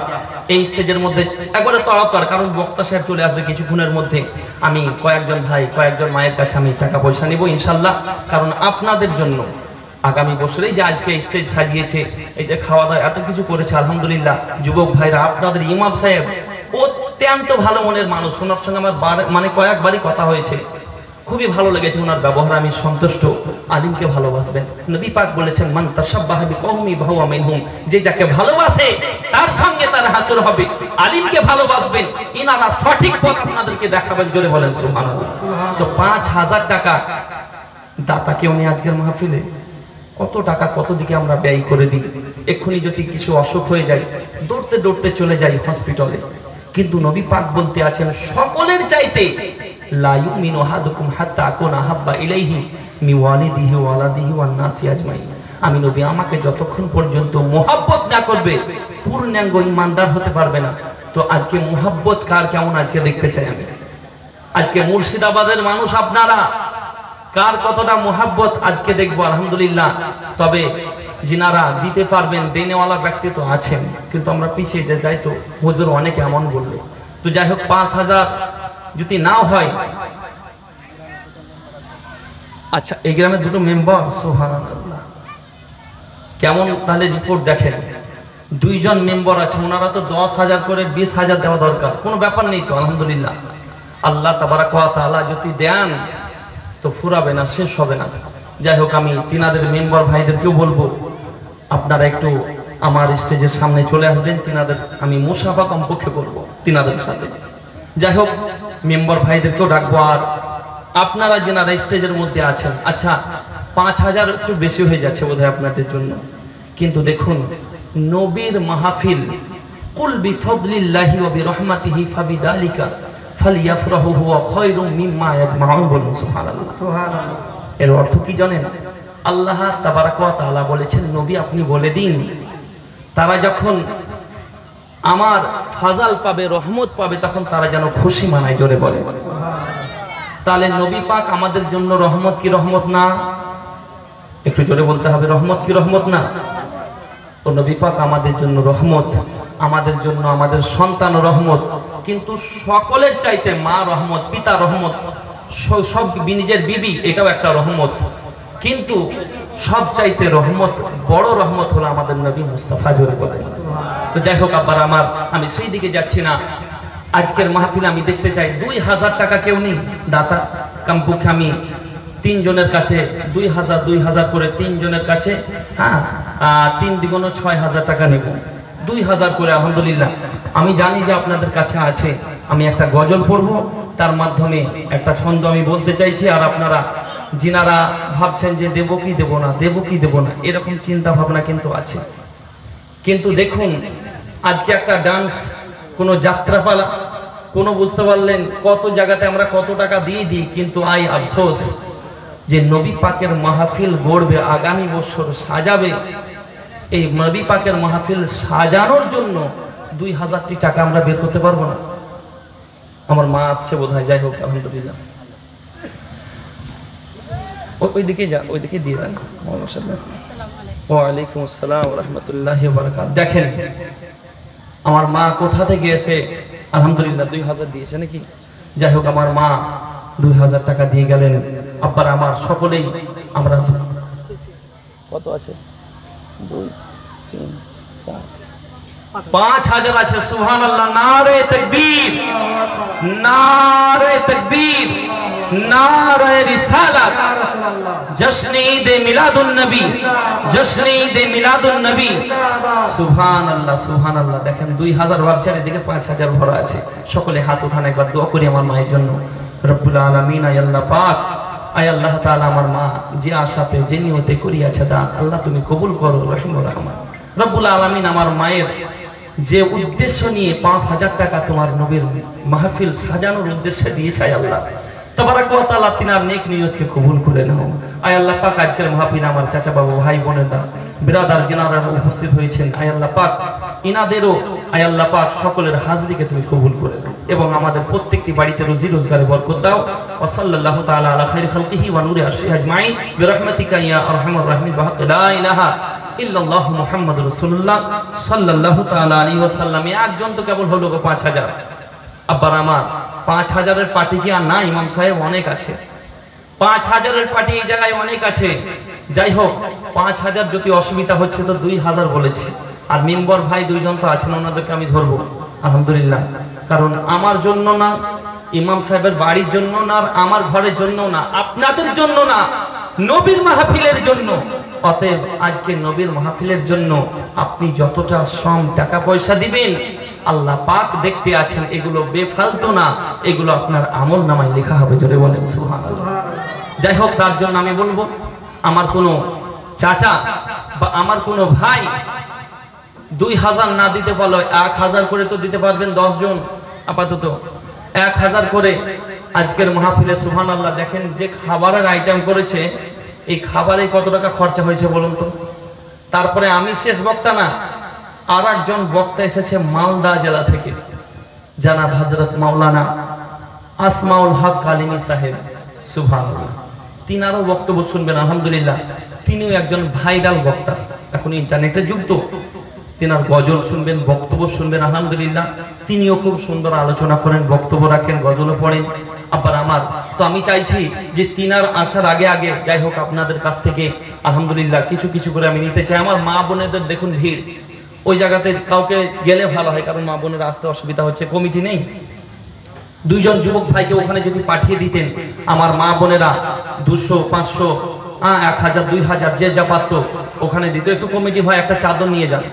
এই স্টেজের মধ্যে একবারে তড়াতড়, কারণ বক্তা সাহেব চলে আসবে কিছুক্ষণের মধ্যে। আমি কয়েকজন ভাই, কয়েকজন মায়ের কাছে আমি টাকা পয়সা নিব ইনশাল্লাহ, কারণ আপনাদের জন্য আগামী বছরেই যে আজকে স্টেজ সাজিয়েছে, এই যে খাওয়া দাওয়া এত কিছু করেছে, আলহামদুলিল্লাহ। যুবক ভাইরা, আপনাদের ইমাম সাহেব অত্যন্ত ভালো মনের মানুষ, ওনার সঙ্গে আমার মানে কয়েকবারই কথা হয়েছে, খুবই ভালো লেগেছে ওনার ব্যবহার, আমি সন্তুষ্ট। আলিমকে ভালোবাসবেন, নবী পাক বলেছেন মান তাশাব্বাহা বিকওমি ফাহুয়া মিনহুম, যে যাকে ভালোবাসে তার সঙ্গে তার হাসর হবে। আলিমকে ভালোবাসবেন, ইনারা সঠিক পথ আপনাদেরকে দেখাবেন। জোরে বলেন সুবহানাল্লাহ। তো ৫,০০০ টাকা দাতাকে উনি আজকের মাহফিলে কত টাকা কত দিকে আমরা ব্যয় করে দিই। এক্ষুনি যদি কিছু অসুখ হয়ে যায়, দৌড়তে দৌড়তে চলে যাই হসপিটালে, কিন্তু নবী পাক বলতে আছেন সকলের চাইতে লা ইউমিনু আহাদুকুম হাত্তা আকুনা হাব্বা ইলাইহি মিন ওয়ালিদিহি ওয়া ওয়ালাদিহি ওয়ান নাসি আজমাইন। আমি নবী, আমাকে যতক্ষণ পর্যন্ত মুহাব্বত না করবে পূর্ণাঙ্গ ঈমানদার হতে পারবে না। তো আজকে মুহাব্বত কার কেমন আজকে দেখতে চাই আমি। আজকে মুর্শিদাবাদের মানুষ আপনারা কার কতটা মুহাব্বত আজকে দেখবো আলহামদুলিল্লাহ। তবে যিনারা দিতে পারবেন, দেনেওয়ালা ব্যক্তি তো আছেন, কিন্তু আমরা পিছিয়ে যে যাই, তো হুজুর অনেকে এমন বলবে। তো যাই হোক, ৫,০০০ যদি নাও হয়, আচ্ছা এই গ্রামের দুটো মেম্বার, সুবহানাল্লাহ, কেমন তাহলে রিপোর্ট দেখেন। 2 জন মেম্বার আছে, ওনারা তো 10,০০০ করে 20,০০০ দেওয়া দরকার, কোনো ব্যাপার নেই তো আলহামদুলিল্লাহ। আল্লাহ তাবারাক ওয়া তাআলা যদি দেন তো ফুরাবে না, শেষ হবে না। যাই হোক, আমি তিনাদের মেম্বার ভাইদেরকেও বলবো আপনারা একটু আমার স্টেজের সামনে চলে আসবেন, তিনাদের আমি মুসাফা কমপক্ষে করবো তিনাদের সাথে। যাই হোক, মেম্বার ভাইদেরকেও ডাকবো। আর আপনারা যেনারা স্টেজের মধ্যে আছেন, আচ্ছা ৫,০০০ একটু বেশি হয়ে যাচ্ছে বোধহয় আপনাদের জন্য, কিন্তু দেখুন নবীর মাহফিল কুল বিফাদলিল্লাহি ওয়া বিরহমাতিহি ফাবিযালিকা ফালইয়াফরাহু হুয়া খায়রুম মিম্মা ইয়াজমাউন। বলুন সুবহানাল্লাহ। সুবহানাল্লাহ। এর অর্থ কি জানেন? আল্লাহ তাবারাক ওয়া তাআলা বলেছেন, নবী আপনি বলে দিন, তারা যখন আমার ফাজাল পাবে, রহমত পাবে, তখন তারা যেন খুশি মানায়। জোরে বলে। তাহলে নবী পাক আমাদের জন্য রহমত কি রহমত না? একটু জোরে বলতে হবে, রহমত কি রহমত না? ও নবী পাক আমাদের জন্য রহমত, আমাদের জন্য আমাদের সন্তান রহমত। কিন্তু সকলের চাইতে মা রহমত, পিতা রহমত, সব নিজের বিবি এটাও একটা রহমত। কিন্তু সব চাইতে রহমত, বড় রহমত হলো আমাদের নবী মুস্তাফা। জোরে বলে। তো যাই হোক আব্বার আমার, আমি সেই দিকে যাচ্ছি না। আজকের মাহফিলে আমি দেখতে চাই 2000 টাকা কেউ নেই দাতা? কমপক্ষে আমি 3 জনের কাছে 2000 করে 3 জনের কাছে, হ্যাঁ 3 দ্বিগুণ 6000 টাকা নেব, 2000 করে। আলহামদুলিল্লাহ। আমি জানি যে আপনাদের কাছে আছে। আমি একটা গজল পড়ব, তার মাধ্যমে একটা ছন্দ আমি বলতে চাইছি। আর আপনারা যিনারা ভাবছেন যে দেব কি দেব না, দেব কি দেব না, এরকম চিন্তা ভাবনা কিন্তু আছে। কিন্তু দেখুন আজকে একটা ডান্স, কোনো যাত্রাপালা, কোনো বুঝতে পারলেন কত জায়গাতে আমরা কত টাকা দিয়ে দিই। কিন্তু আই আফসোস যে নবী পাকের মাহফিল গড়বে, আগামী বছর সাজাবে, এই নবী পাকের মাহফিল সাজানোর জন্য 2000টি টাকা আমরা বের করতে পারবো না। আমার মা আসছে বোধ হয়। যাই হোক আলহামদুলিল্লাহ। ওইদিকে যা, ওইদিকে দিয়ে দেন। ওয়ালাইকুম আসসালাম ওয়া রাহমাতুল্লাহি ওয়া বারাকাতুহু। দেখেন আমার মা কোথা থেকে এসে আলহামদুলিল্লাহ 2000 দিয়েছে নাকি? যাই হোক আমার মা 2000 টাকা দিয়ে গেলেন। আব্বার আমার সকলেই আমরা কত আছে? 2 3 4 5000 আছে। সুবহানাল্লাহ। নারে তাকবীর, নারে তাকবীর, নারে রিসালাত। জশ্নে ঈদে মিলাদুন নবী, জশ্নে ঈদে মিলাদুন নবী। সুবহানাল্লাহ, সুবহানাল্লাহ। দেখেন 2000 ভাবছেন, এদিকে 5000 ভরা আছে। সকলে হাত উঠান, একবার দোয়া করি আমার মায়ের জন্য। রব্বুল আলামিন, আয় আল্লাহ পাক, আয় আল্লাহ তাআলা, আমার মা যে আশাতে যে নিয়তে করিয়াছে দান, আল্লাহ তুমি কবুল করো রহিমুর রহমান। রব্বুল আলামিন আমার মায়ের যে উদ্দেশ্য নিয়ে 5000 টাকা তোমার নবীর মাহফিল সাজানোর উদ্দেশ্যে দিয়েছে, আয় আল্লাহ তাবারাক ওয়া তাআলা তিনার নেক নিয়তকে কবুল করে নাও। আয় আল্লাহ পাক আজকের মাহফিলে আমার চাচা বাবু, ভাই বোনেরা, বিরাদার যিনারা উপস্থিত হয়েছেন, আয় আল্লাহ পাক ইনাদেরও আয় আল্লাহ পাক সকলের হাজরিকে তুমি কবুল করে নাও এবং আমাদের প্রত্যেকটি বাড়িতে রুজি রোজগারে বরকত দাও। ওয়া সাল্লাল্লাহু তাআলা আলা খাইরি খালকিহি ওয়া নূরি আরশিহি আজমাইন বিরহমাতিকা ইয়া আরহামার রাহিমিন ওয়া লা ইলাহা ইল্লাল্লাহু মুহাম্মাদুর রাসূলুল্লাহ সাল্লাল্লাহু তাআলা আলাইহি ওয়াসাল্লাম। একজন তো কেবল হলো 5000। আব্বার আমার 5000-এর পার্টি কি আর না? ইমাম সাহেব অনেক আছে। 5000-এর পার্টি এই জায়গায় অনেক আছে। যাই হোক 5000 যদি অসুবিধা হচ্ছে তো 2000 বলেছি। আর মেম্বার ভাই 2 জন তো আছেন, ওনাদেরকে আমি ধরবো আলহামদুলিল্লাহ। কারণ আমার জন্য না, ইমাম সাহেবের বাড়ির জন্য না, আর আমার ঘরের জন্য না, আপনাদের জন্য না, নবীর মাহফিলের জন্য। অতএব আজকে নবীর মাহফিলের জন্য আপনি যতটা শ্রম টাকা পয়সা দিবেন, আল্লাহ পাক দেখতে আছেন, এগুলো বেফালতু না, এগুলো আপনার আমল নামায় লেখা হবে। জোরে বলেন সুবহানাল্লাহ। যাই হোক তার জন্য আমি বলবো, আমার কোনো চাচা বা আমার কোনো ভাই 2000 না দিতে পারলো 1000 করে তো দিতে পারবেন 10 জন, আপাতত 1000 করে আজকের মাহফিলে। সুবহানাল্লাহ। দেখেন যে খাবারের আইটেম করেছে, এই খাবারে কত টাকা খরচা হয়েছে বলুন তো। তারপরে আমি শেষ বক্তা না, আর একজন বক্তা এসেছে মালদা জেলা থেকে, জানাব হযরত মাওলানা আসমাউল হক আলিমি সাহেব। সুবহানাল্লাহ। তিনারও বক্তব্য শুনবেন আলহামদুলিল্লাহ। তিনিও একজন ভাইরাল বক্তা, এখন ইন্টারনেটে যুক্ত। তিনার গজল শুনবেন, বক্তব্য শুনবেন আলহামদুলিল্লাহ। তিনিও খুব সুন্দর আলোচনা করেন, বক্তব্য রাখেন, গজলও পড়েন। আবার আমার তো আমি চাইছি যে তিনার আসার আগে আগে, যাই হোক আপনাদের কাছ থেকে আলহামদুলিল্লাহ কিছু কিছু করে আমি নিতে চাই। আমার মা বোনেদের দেখুন ভিড়, ওই জায়গাতে কাউকে গেলে ভালো হয়, কারণ মা বোনের আসতে অসুবিধা হচ্ছে, কমিটি নেই। 2 জন যুবক ভাইকে ওখানে যদি পাঠিয়ে দিতেন, আমার মা বোনেরা 200 500 1000 2000 যে যা পারত ওখানে দিত। একটু কমিটি ভাই একটা চাদর নিয়ে যান,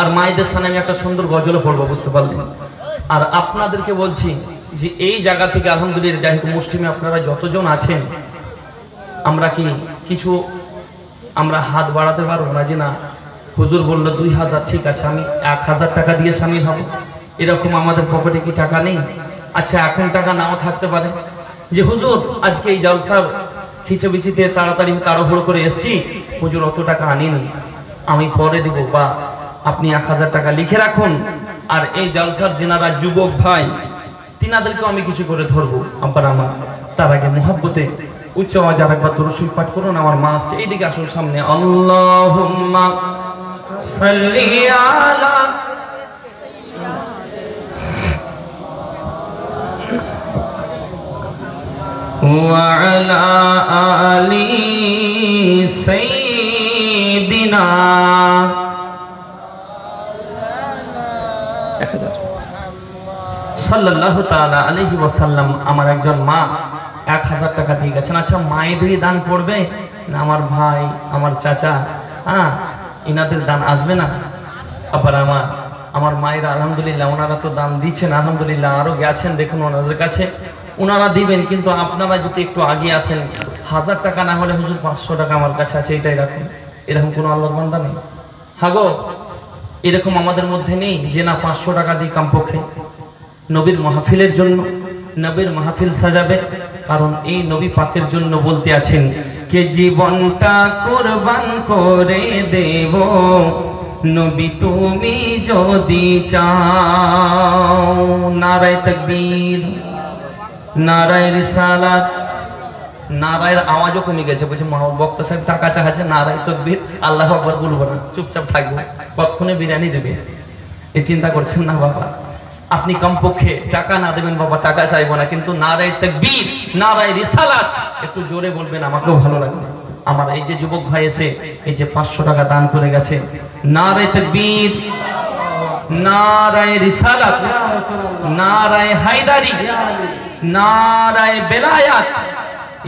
আর মায়েদের সামনে আমি একটা সুন্দর গজলও পড়বো, বুঝতে পারলেন। আর আপনাদেরকে বলছি যে এই জায়গা থেকে আলহামদুলিল্লাহ, যাই হোক মুসলিমে আপনারা যতজন আছেন, আমরা কি কিছু আমরা হাত বাড়াতে পারবো না যে না হুজুর বলল 2000, ঠিক আছে আমি 1000 টাকা দিয়ে শামিল হব। এরকম আমাদের পকেটে কি টাকা নেই? আচ্ছা এখন টাকা নাও থাকতে পারে, যে হুজুর আজকে এই জলসার খিচবিচিতে তাড়াতাড়ি তাড়াহুড়ো করে এসেছি, হুজুর অত টাকা আনিনি, আমি পরে দিব, বা আপনি 1000 টাকা লিখে রাখুন। আর এই জলসার যেনারা যুবক ভাই তিনাদেরকেও আমি কিছু করে ধরবো। আব্বার আমার, তার আগে মুহাব্বতে উচ্চ আওয়াজ আর একবার দরুদ শরীফ পাঠ করুন। আমার মা আছে এইদিকে আসুন সামনে। আল্লাহুম্মা সাল্লি আলা ওয়া আলা আলি সাইয়্যিদিনা। 1000 সাল্লাল্লাহু তাআলা আলাইহি ওয়াসাল্লাম আমার একজন মা 1000 টাকা দিয়ে গেছেন। আচ্ছা মায়েদেরই দান পড়বে না আমার ভাই আমার চাচা ইনাদের দান আসবে না? আবার আমার মায়েরা আলহামদুলিল্লাহ ওনারা তো দান দিচ্ছেন, আলহামদুলিল্লাহ আরো গেছেন, দেখুন ওনাদের কাছে ওনারা দিবেন। কিন্তু আপনারা যদি একটু আগে আসেন, 1000 টাকা না হলে হুজুর 500 টাকা আমার কাছে আছে, এটাই রাখুন। এরকম কোনো আল্লাহর বান্দা নেই? হাগো এরকম আমাদের মধ্যে নেই যে না 500 টাকা দিই কমপক্ষে নবীর মাহফিলের জন্য, নবীর মাহফিল সাজাবে। কারণ এই নবী পাকের জন্য বলতে আছেন কে জীবনটা কুরবান করে দেব নবী তুমি যদি চাও। নারায়ে তাকবীর, নারায়ে রিসালাত। নারায়ের আওয়াজও কমে গেছে, বলছে বক্তা সাহেব টাকা চাচ্ছে, নারায়ে তাকবীর আল্লাহু আকবার বলবো না, চুপচাপ থাকবো, কতক্ষণে বিরিয়ানি দেবে। এই চিন্তা করছেন না বাবা? আপনি কমপক্ষে টাকা না দেবেন বাবা, টাকা চাইবো না, কিন্তু নারায়ে তাকবীর নারায়ে রিসালাত একটু জোরে বলবেন, আমাকেও ভালো লাগবে। আমার এই যে যুবক ভাই এসে এই যে 500 টাকা দান করে গেছে, নারায়ে তাকবীর নারায়ে রিসালাত নারায়ে হায়দারি নারায়ে বেলায়াত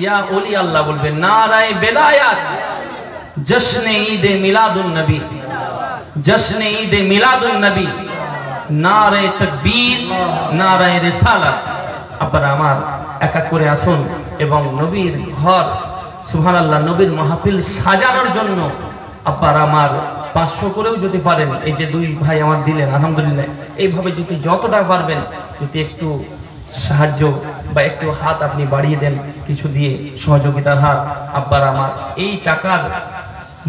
ইয়া ওলি আল্লাহ বলবেন, নারায়ে বেলায়াত জশ্নে ঈদে মিলাদুন নবী, জশ্নে ঈদে মিলাদুন নবী, নারায়ে তাকবীর নারায়ে রিসালাত। আপনারা আমার এক এক করে আসুন এবং নবীর ঘর সুবহানাল্লাহ নবীর মাহফিল সাজানোর জন্য আপনারা আমার 500 করেও যদি পারেন, এই যে দুই ভাই আমার দিলেন আলহামদুলিল্লাহ, এইভাবে যদি যতটা পারবেন যদি একটু সাহায্য বা একটু হাত আপনি বাড়িয়ে দেন কিছু দিয়ে, সহযোগিতার হাত। আপনারা আমার এই টাকার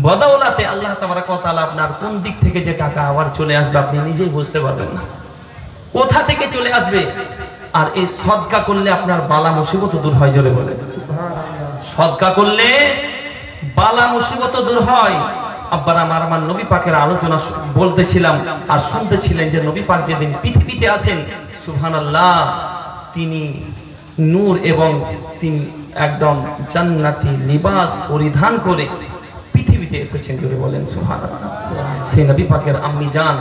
বদৌলতে আল্লাহ তাবারাক ওয়া তাআলা আপনার কোন দিক থেকে যে টাকা আবার চলে আসবে আপনি নিজেই বুঝতে পারবেন না, কোথা থেকে চলে আসবে। আর এই সদকা করলে আপনার বালা মুসিবত দূর হয়, জোরে বলে সদকা করলে বালা মুসিবত দূর হয়। আব্বার আমার নবী পাকের আলোচনা বলতেছিলাম আর শুনতেছিলেন যে নবী পাক যেদিন পৃথিবীতে আসেন সুবহানাল্লাহ তিনি নূর এবং তিনি একদম জান্নাতি লিবাস পরিধান করে পৃথিবীতে এসেছেন, জোরে বলেন সুবহানাল্লাহ। সেই নবী পাকের আম্মি জান,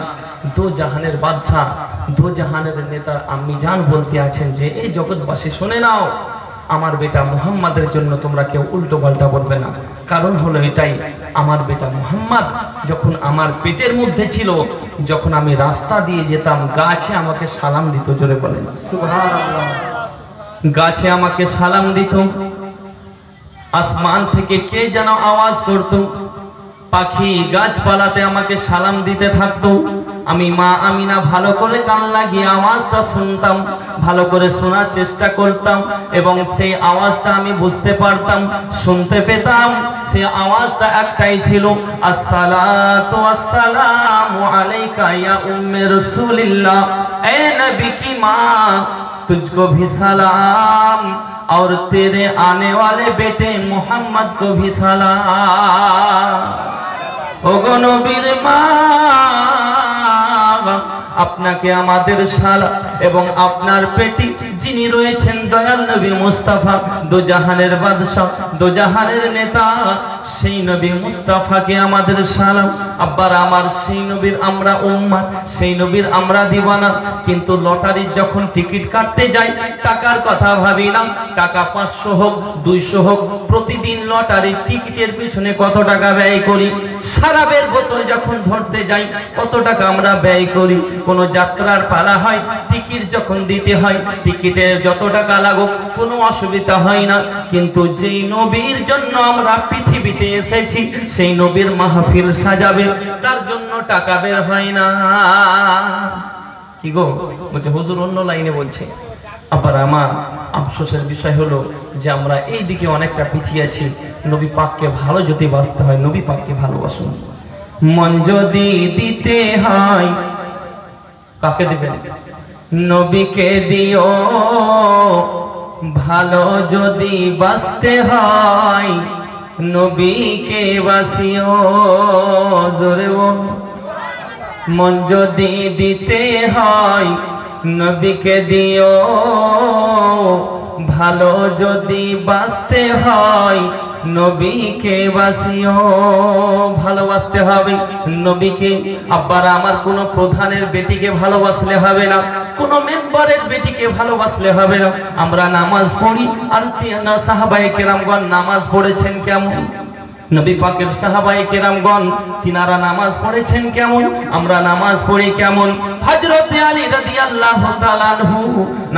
দো জাহানের বাদশা, দো জাহানের নেতা আম্মি জান বলতে আছেন যে এই জগৎবাসী শুনে নাও, আমার বেটা মুহাম্মাদের জন্য তোমরা কেউ উল্টো পাল্টা বলবে না। কারণ হলো এটাই, আমার বেটা মুহাম্মদ যখন আমার পেটের মধ্যে ছিল, যখন আমি রাস্তা দিয়ে যেতাম গাছে আমাকে সালাম দিত, জোরে বলেন সুবহানাল্লাহ। গাছে আমাকে সালাম দিত, আসমান থেকে কে যেন আওয়াজ করত, পাখি গাছপালাতে আমাকে সালাম দিতে থাকতো। আমি মা আমিনা ভালো করে কান লাগিয়ে আওয়াজটা শুনতাম, ভালো করে শোনার চেষ্টা করতাম এবং সেই আওয়াজটা আমি বুঝতে পারতাম, শুনতে পেতাম। সেই আওয়াজটা একটাই ছিল, আসসালাতু ওয়াসসালামু আলাইকা ইয়া উম্মে রাসূলিল্লাহ, এ নবী की मां तुझको भी सलाम और तेरे आने वाले बेटे मोहम्मद को भी सलाम। ওগো নবীর মা, আপনাকে আমাদের সালাম এবং আপনার পেটি যিনি রয়েছেন দয়াল নবী মুস্তাফা, দোজাহানের বাদশা, দোজাহানের নেতা, সেই নবী মুস্তাফাকে আমাদের সালাম। আব্বার আমার সেই নবীর আমরা উম্মত, সেই নবীর আমরা দিওয়ানা। কিন্তু লটারির যখন টিকিট কাটতে যাই টাকার কথা ভাবি না, টাকা 500 হোক 200 হোক, প্রতিদিন লটারির টিকিটের পিছনে কত টাকা ব্যয় করি। শরাবের বোতল যখন ধরতে যাই কত টাকা আমরা ব্যয় করি। কোনো যাত্রার পালা হয়, টিকিট যখন দিতে হয়, টিকিটে যত টাকা লাগুক কোনো অসুবিধা হয় না। কিন্তু যেই নবীর জন্য আমরা পৃথিবীতে এসেছি, সেই নবীর মাহফিল সাজাবে, তার জন্য টাকা বের হয় না। কি গো বলছে হুজুর অন্য লাইনে বলছে। আবার আমার আফসোসের বিষয় হলো যে আমরা এই দিকে অনেকটা পিছিয়ে আছি। নবী পাককে ভালো যদি বাঁচতে হয়, নবী পাককে ভালোবাসুন। মন যদি দিতে হয়, কাকে দিবেন? নবীকে দিও। ভালো যদি বাঁচতে হয়, নবীকে বাসিও। জোরে বল। মন যদি দিতে হয়, নবীকে দিও। ভালো যদি বাঁচতে হয়, নবীকে বাসিও। ভালোবাসতে হবে নবীকে। আব্বার আমার কোন প্রধানের বেটিকে ভালোবাসলে হবে না, কোন মেম্বারের বেটিকে ভালোবাসলে হবে না। আমরা নামাজ পড়ি, আর সাহাবায়ে কেরামগণ নামাজ পড়েছেন কেমন? নবী পাকের সাহাবায়ে কেরামগণ তিনারা নামাজ পড়েছেন কেমন? আমরা নামাজ পড়ি কেমন? হযরত আলী রাদিয়াল্লাহু তাআলা আনহু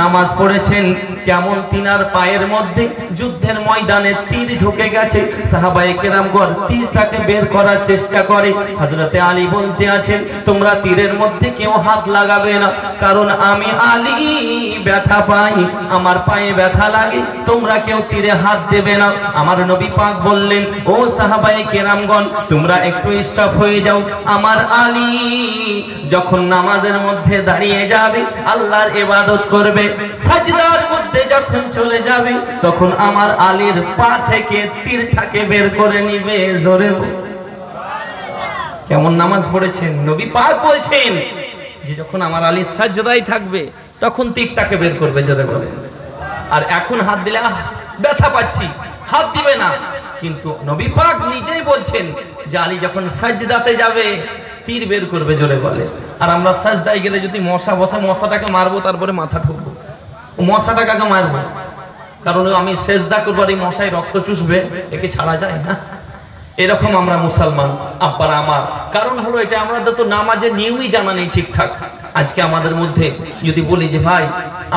নামাজ পড়েছেন কেমন? তিনার পায়ের মধ্যে যুদ্ধের ময়দানে তীর ঢুকে গেছে, সাহাবায়ে কেরামগণ তীরটাকে বের করার চেষ্টা করে। হযরত আলী বলতে আছেন, তোমরা তীরের মধ্যে কেউ হাত লাগাবে না, কারণ আমি আলী ব্যথা পাই, আমার পায়ে ব্যথা লাগে, তোমরা কেউ তীরে হাত দেবে না। আমার নবী পাক বললেন, ও সাহাবায়ে কেরামগণ তোমরা একটু স্টপ হয়ে যাও। আমার আলী যখন নামাজের মধ্যে দাঁড়িয়ে যাবে, আল্লাহর ইবাদত করবে, সাজদার মধ্যে যখন চলে যাবে, তখন আমার আলীর পা থেকে তীরটাকে বের করে নিবে। জোরে কেমন নামাজ পড়েছেন? নবী পাক বলছেন যে যখন আমার আলী সাজদায় থাকবে, তখন তীরটাকে বের করবে। জোরে বলে। আর এখন হাত দিলে ব্যথা পাচ্ছি, হাত দিবে না। কিন্তু নবী পাক নিজেই বলছেন যে আলী যখন সাজদাতে যাবে, তীর বের করবে। জোরে বলে। আর আমরা সাজদায় গেলে যদি মশা বসে, মশাটাকে মারবো, তারপরে মাথা ঠুকবো। মশাটাকে আগে মারবো, কারণ আমি সেজদা করবো আর এই মশায় রক্ত চুষবে, একে ছাড়া যায় না। এরকম আমরা মুসলমান আব্বার আমার। কারণ হলো এটা, আমাদের তো নামাজের নিয়মই জানা নেই ঠিকঠাক। আজকে আমাদের মধ্যে যদি বলি যে ভাই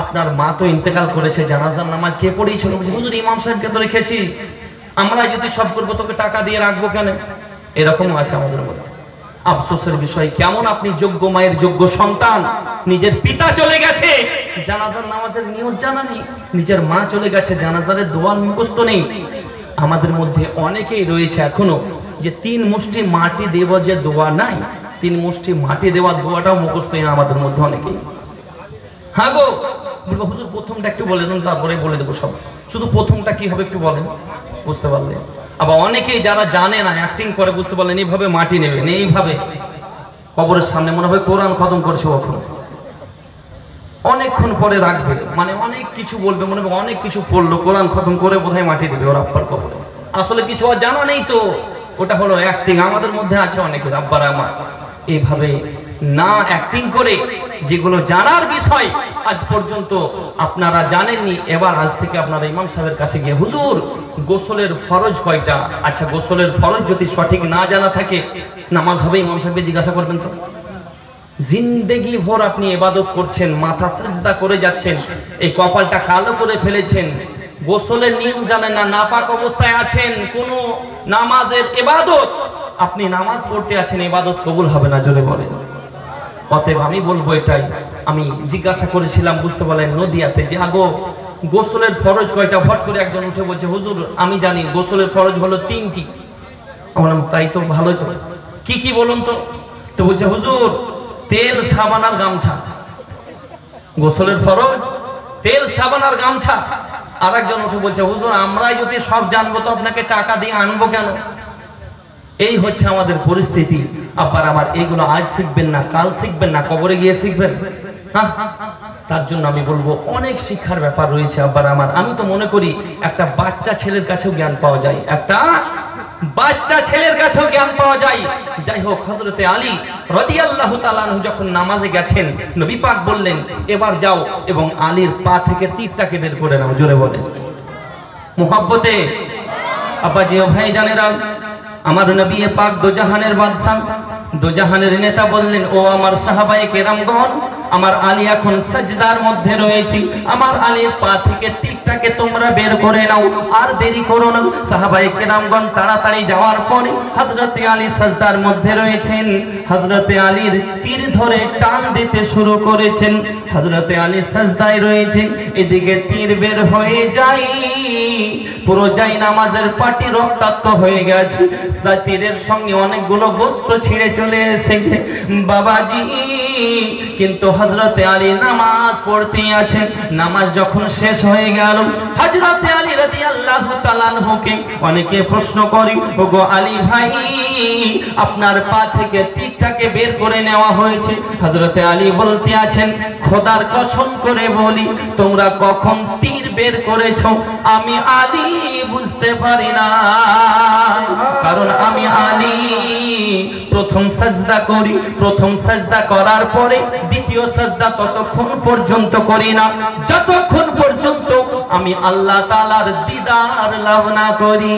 আপনার মা তো ইন্তেকাল করেছে, জানাজার নামাজ কে পড়িয়েছিল? হুজুর ইমাম সাহেবকে তো রেখেছি, আমরা যদি সব করবো তোকে টাকা দিয়ে রাখবো কেন? এরকম আছে আমাদের মধ্যে। আফসোসের বিষয়, কেমন আপনি যোগ্য মায়ের যোগ্য সন্তান, নিজের পিতা চলে গেছে, জানাজার নামাজের নিয়ত জানা নেই, নিজের মা চলে গেছে, জানাজার দোয়া মুখস্থ নেই। আমাদের মধ্যে অনেকেই রয়েছে এখনো যে 3 মুষ্টি মাটি দেব যে দোয়া নাই, 3 মুষ্টি মাটি দেওয়ার দোয়াটাও মুখস্থ নেই আমাদের মধ্যে অনেকেই। হ্যাঁ গো বলবো হুজুর প্রথমটা একটু বলে দেন, তারপরে বলে দেবো সব। শুধু প্রথমটা কি হবে একটু বলেন, বুঝতে পারলে? আবার অনেকেই যারা জানে না, অ্যাক্টিং করে, বুঝতে পারলেন, এইভাবে মাটি নেবেন, এইভাবে কবরের সামনে মনে হয় কোরআন খতম করছে, ওখানে অনেকক্ষণ পরে রাখবে, মানে অনেক কিছু বলবে, মনে হবে অনেক কিছু পড়লো, কোরআন খতম করে বোধহয় মাটি দেবে ওর আব্বার কবরে। আসলে কিছু আর জানা নেই তো, ওটা হলো অ্যাক্টিং। আমাদের মধ্যে আছে অনেকের আব্বার আমার এইভাবে না অ্যাক্টিং করে যেগুলো জানার বিষয় আজ পর্যন্ত আপনারা জানেননি। এবার আজ থেকে আপনারা ইমাম সাহেবের কাছে গিয়ে, হুজুর গোসলের ফরজ কয়টা? আচ্ছা গোসলের ফরজ যদি সঠিক না জানা থাকে, নামাজ হবে? ইমাম সাহেবকে জিজ্ঞাসা করবেন তো। জিন্দেগি ভর আপনি ইবাদত করছেন, মাথা সিজদা করে যাচ্ছেন, এই কপালটা কালো করে ফেলেছেন, গোসলের নিয়ম জানেন না, নাপাক অবস্থায় আছেন, কোন নামাজের ইবাদত আপনি নামাজ পড়তে আছেন, ইবাদত কবুল হবে না। জোরে বলেন। অতএব আমি বলবো এটাই, আমি জিজ্ঞাসা করেছিলাম, বুঝতে পারলেন, নদিয়াতে, যে আগো গোসলের ফরজ কয়টা? ভট করে একজন উঠে বলছে, হুজুর আমি জানি গোসলের ফরজ হলো 3টি। আমরা তাই তো, ভালোই তো, কি কি বলুন তো? তো বলছে হুজুর তেল, সাবান আর গামছা। গোসলের ফরজ তেল, সাবান আর গামছা। আর একজন উঠে বলছে, হুজুর আমরাই যদি সব জানবো তো আপনাকে টাকা দিয়ে আনবো কেন? এই হচ্ছে আমাদের পরিস্থিতি। আবার আমার এইগুলো আজ শিখবেন না, কাল শিখবেন না, কবরে গিয়ে শিখবেন। হ্যাঁ, তার জন্য আমি বলবো অনেক শিক্ষার ব্যাপার রয়েছে আবার আমার। আমি তো মনে করি একটা বাচ্চা ছেলের কাছেও জ্ঞান পাওয়া যায়, একটা বাচ্চা ছেলের কাছেও জ্ঞান পাওয়া যায়। যাই হোক, হযরতে আলী রাদিয়াল্লাহু তাআলা আনহু যখন নামাজে গেছেন, নবী পাক বললেন, এবার যাও এবং আলীর পা থেকে তীরটাকে বের করে নাও। জোরে বলেন মুহাব্বতে। আব্বাজি ও ভাইজানেরা, আমার নবী পাক দোজাহানের বাদশা দুজাহানের নেতা বললেন, ও আমার সাহাবায়ে কেরামগণ, আমার আলী এখন সাজদার মধ্যে রয়েছে, আমার আলীর পা থেকে তীরটাকে তোমরা বের করে নাও, আর দেরি করো না। সাহাবায়ে কেরামগণ তাড়াতাড়ি যাওয়ার পরে হযরতে আলী সাজদার মধ্যে রয়েছেন, হযরতে আলীর তীর ধরে টান দিতে শুরু করেছেন। হযরতে আলী সাজদায় রয়েছেন, এদিকে তীর বের হয়ে যায়, পুরো যাই নামাজের পাটি রক্তাক্ত হয়ে গেছে, তীরের সঙ্গে অনেকগুলো গোস্ত ছিঁড়ে চলে এসেছে বাবাজি। কিন্তু হযরতে আলী নামাজ পড়তে আছেন। নামাজ যখন শেষ হয়ে গেল, হযরতে আলী রাদিয়াল্লাহু তাআলা আনহুকে অনেকে প্রশ্ন করে, ওগো আলী ভাই, আপনার পা থেকে তীরটাকে বের করে নেওয়া হয়েছে। হযরতে আলী বলতে আছেন, খোদার কসম করে বলি, তোমরা কখন তীর বের করেছো আমি আলী বুঝতে পারি না, কারণ আমি আলী প্রথম সাজদা করি, প্রথম সাজদা করার পরে দ্বিতীয় সাজদা ততক্ষণ পর্যন্ত করি না যতক্ষণ পর্যন্ত আমি আল্লাহ তাআলার দিদার লাভ না করি।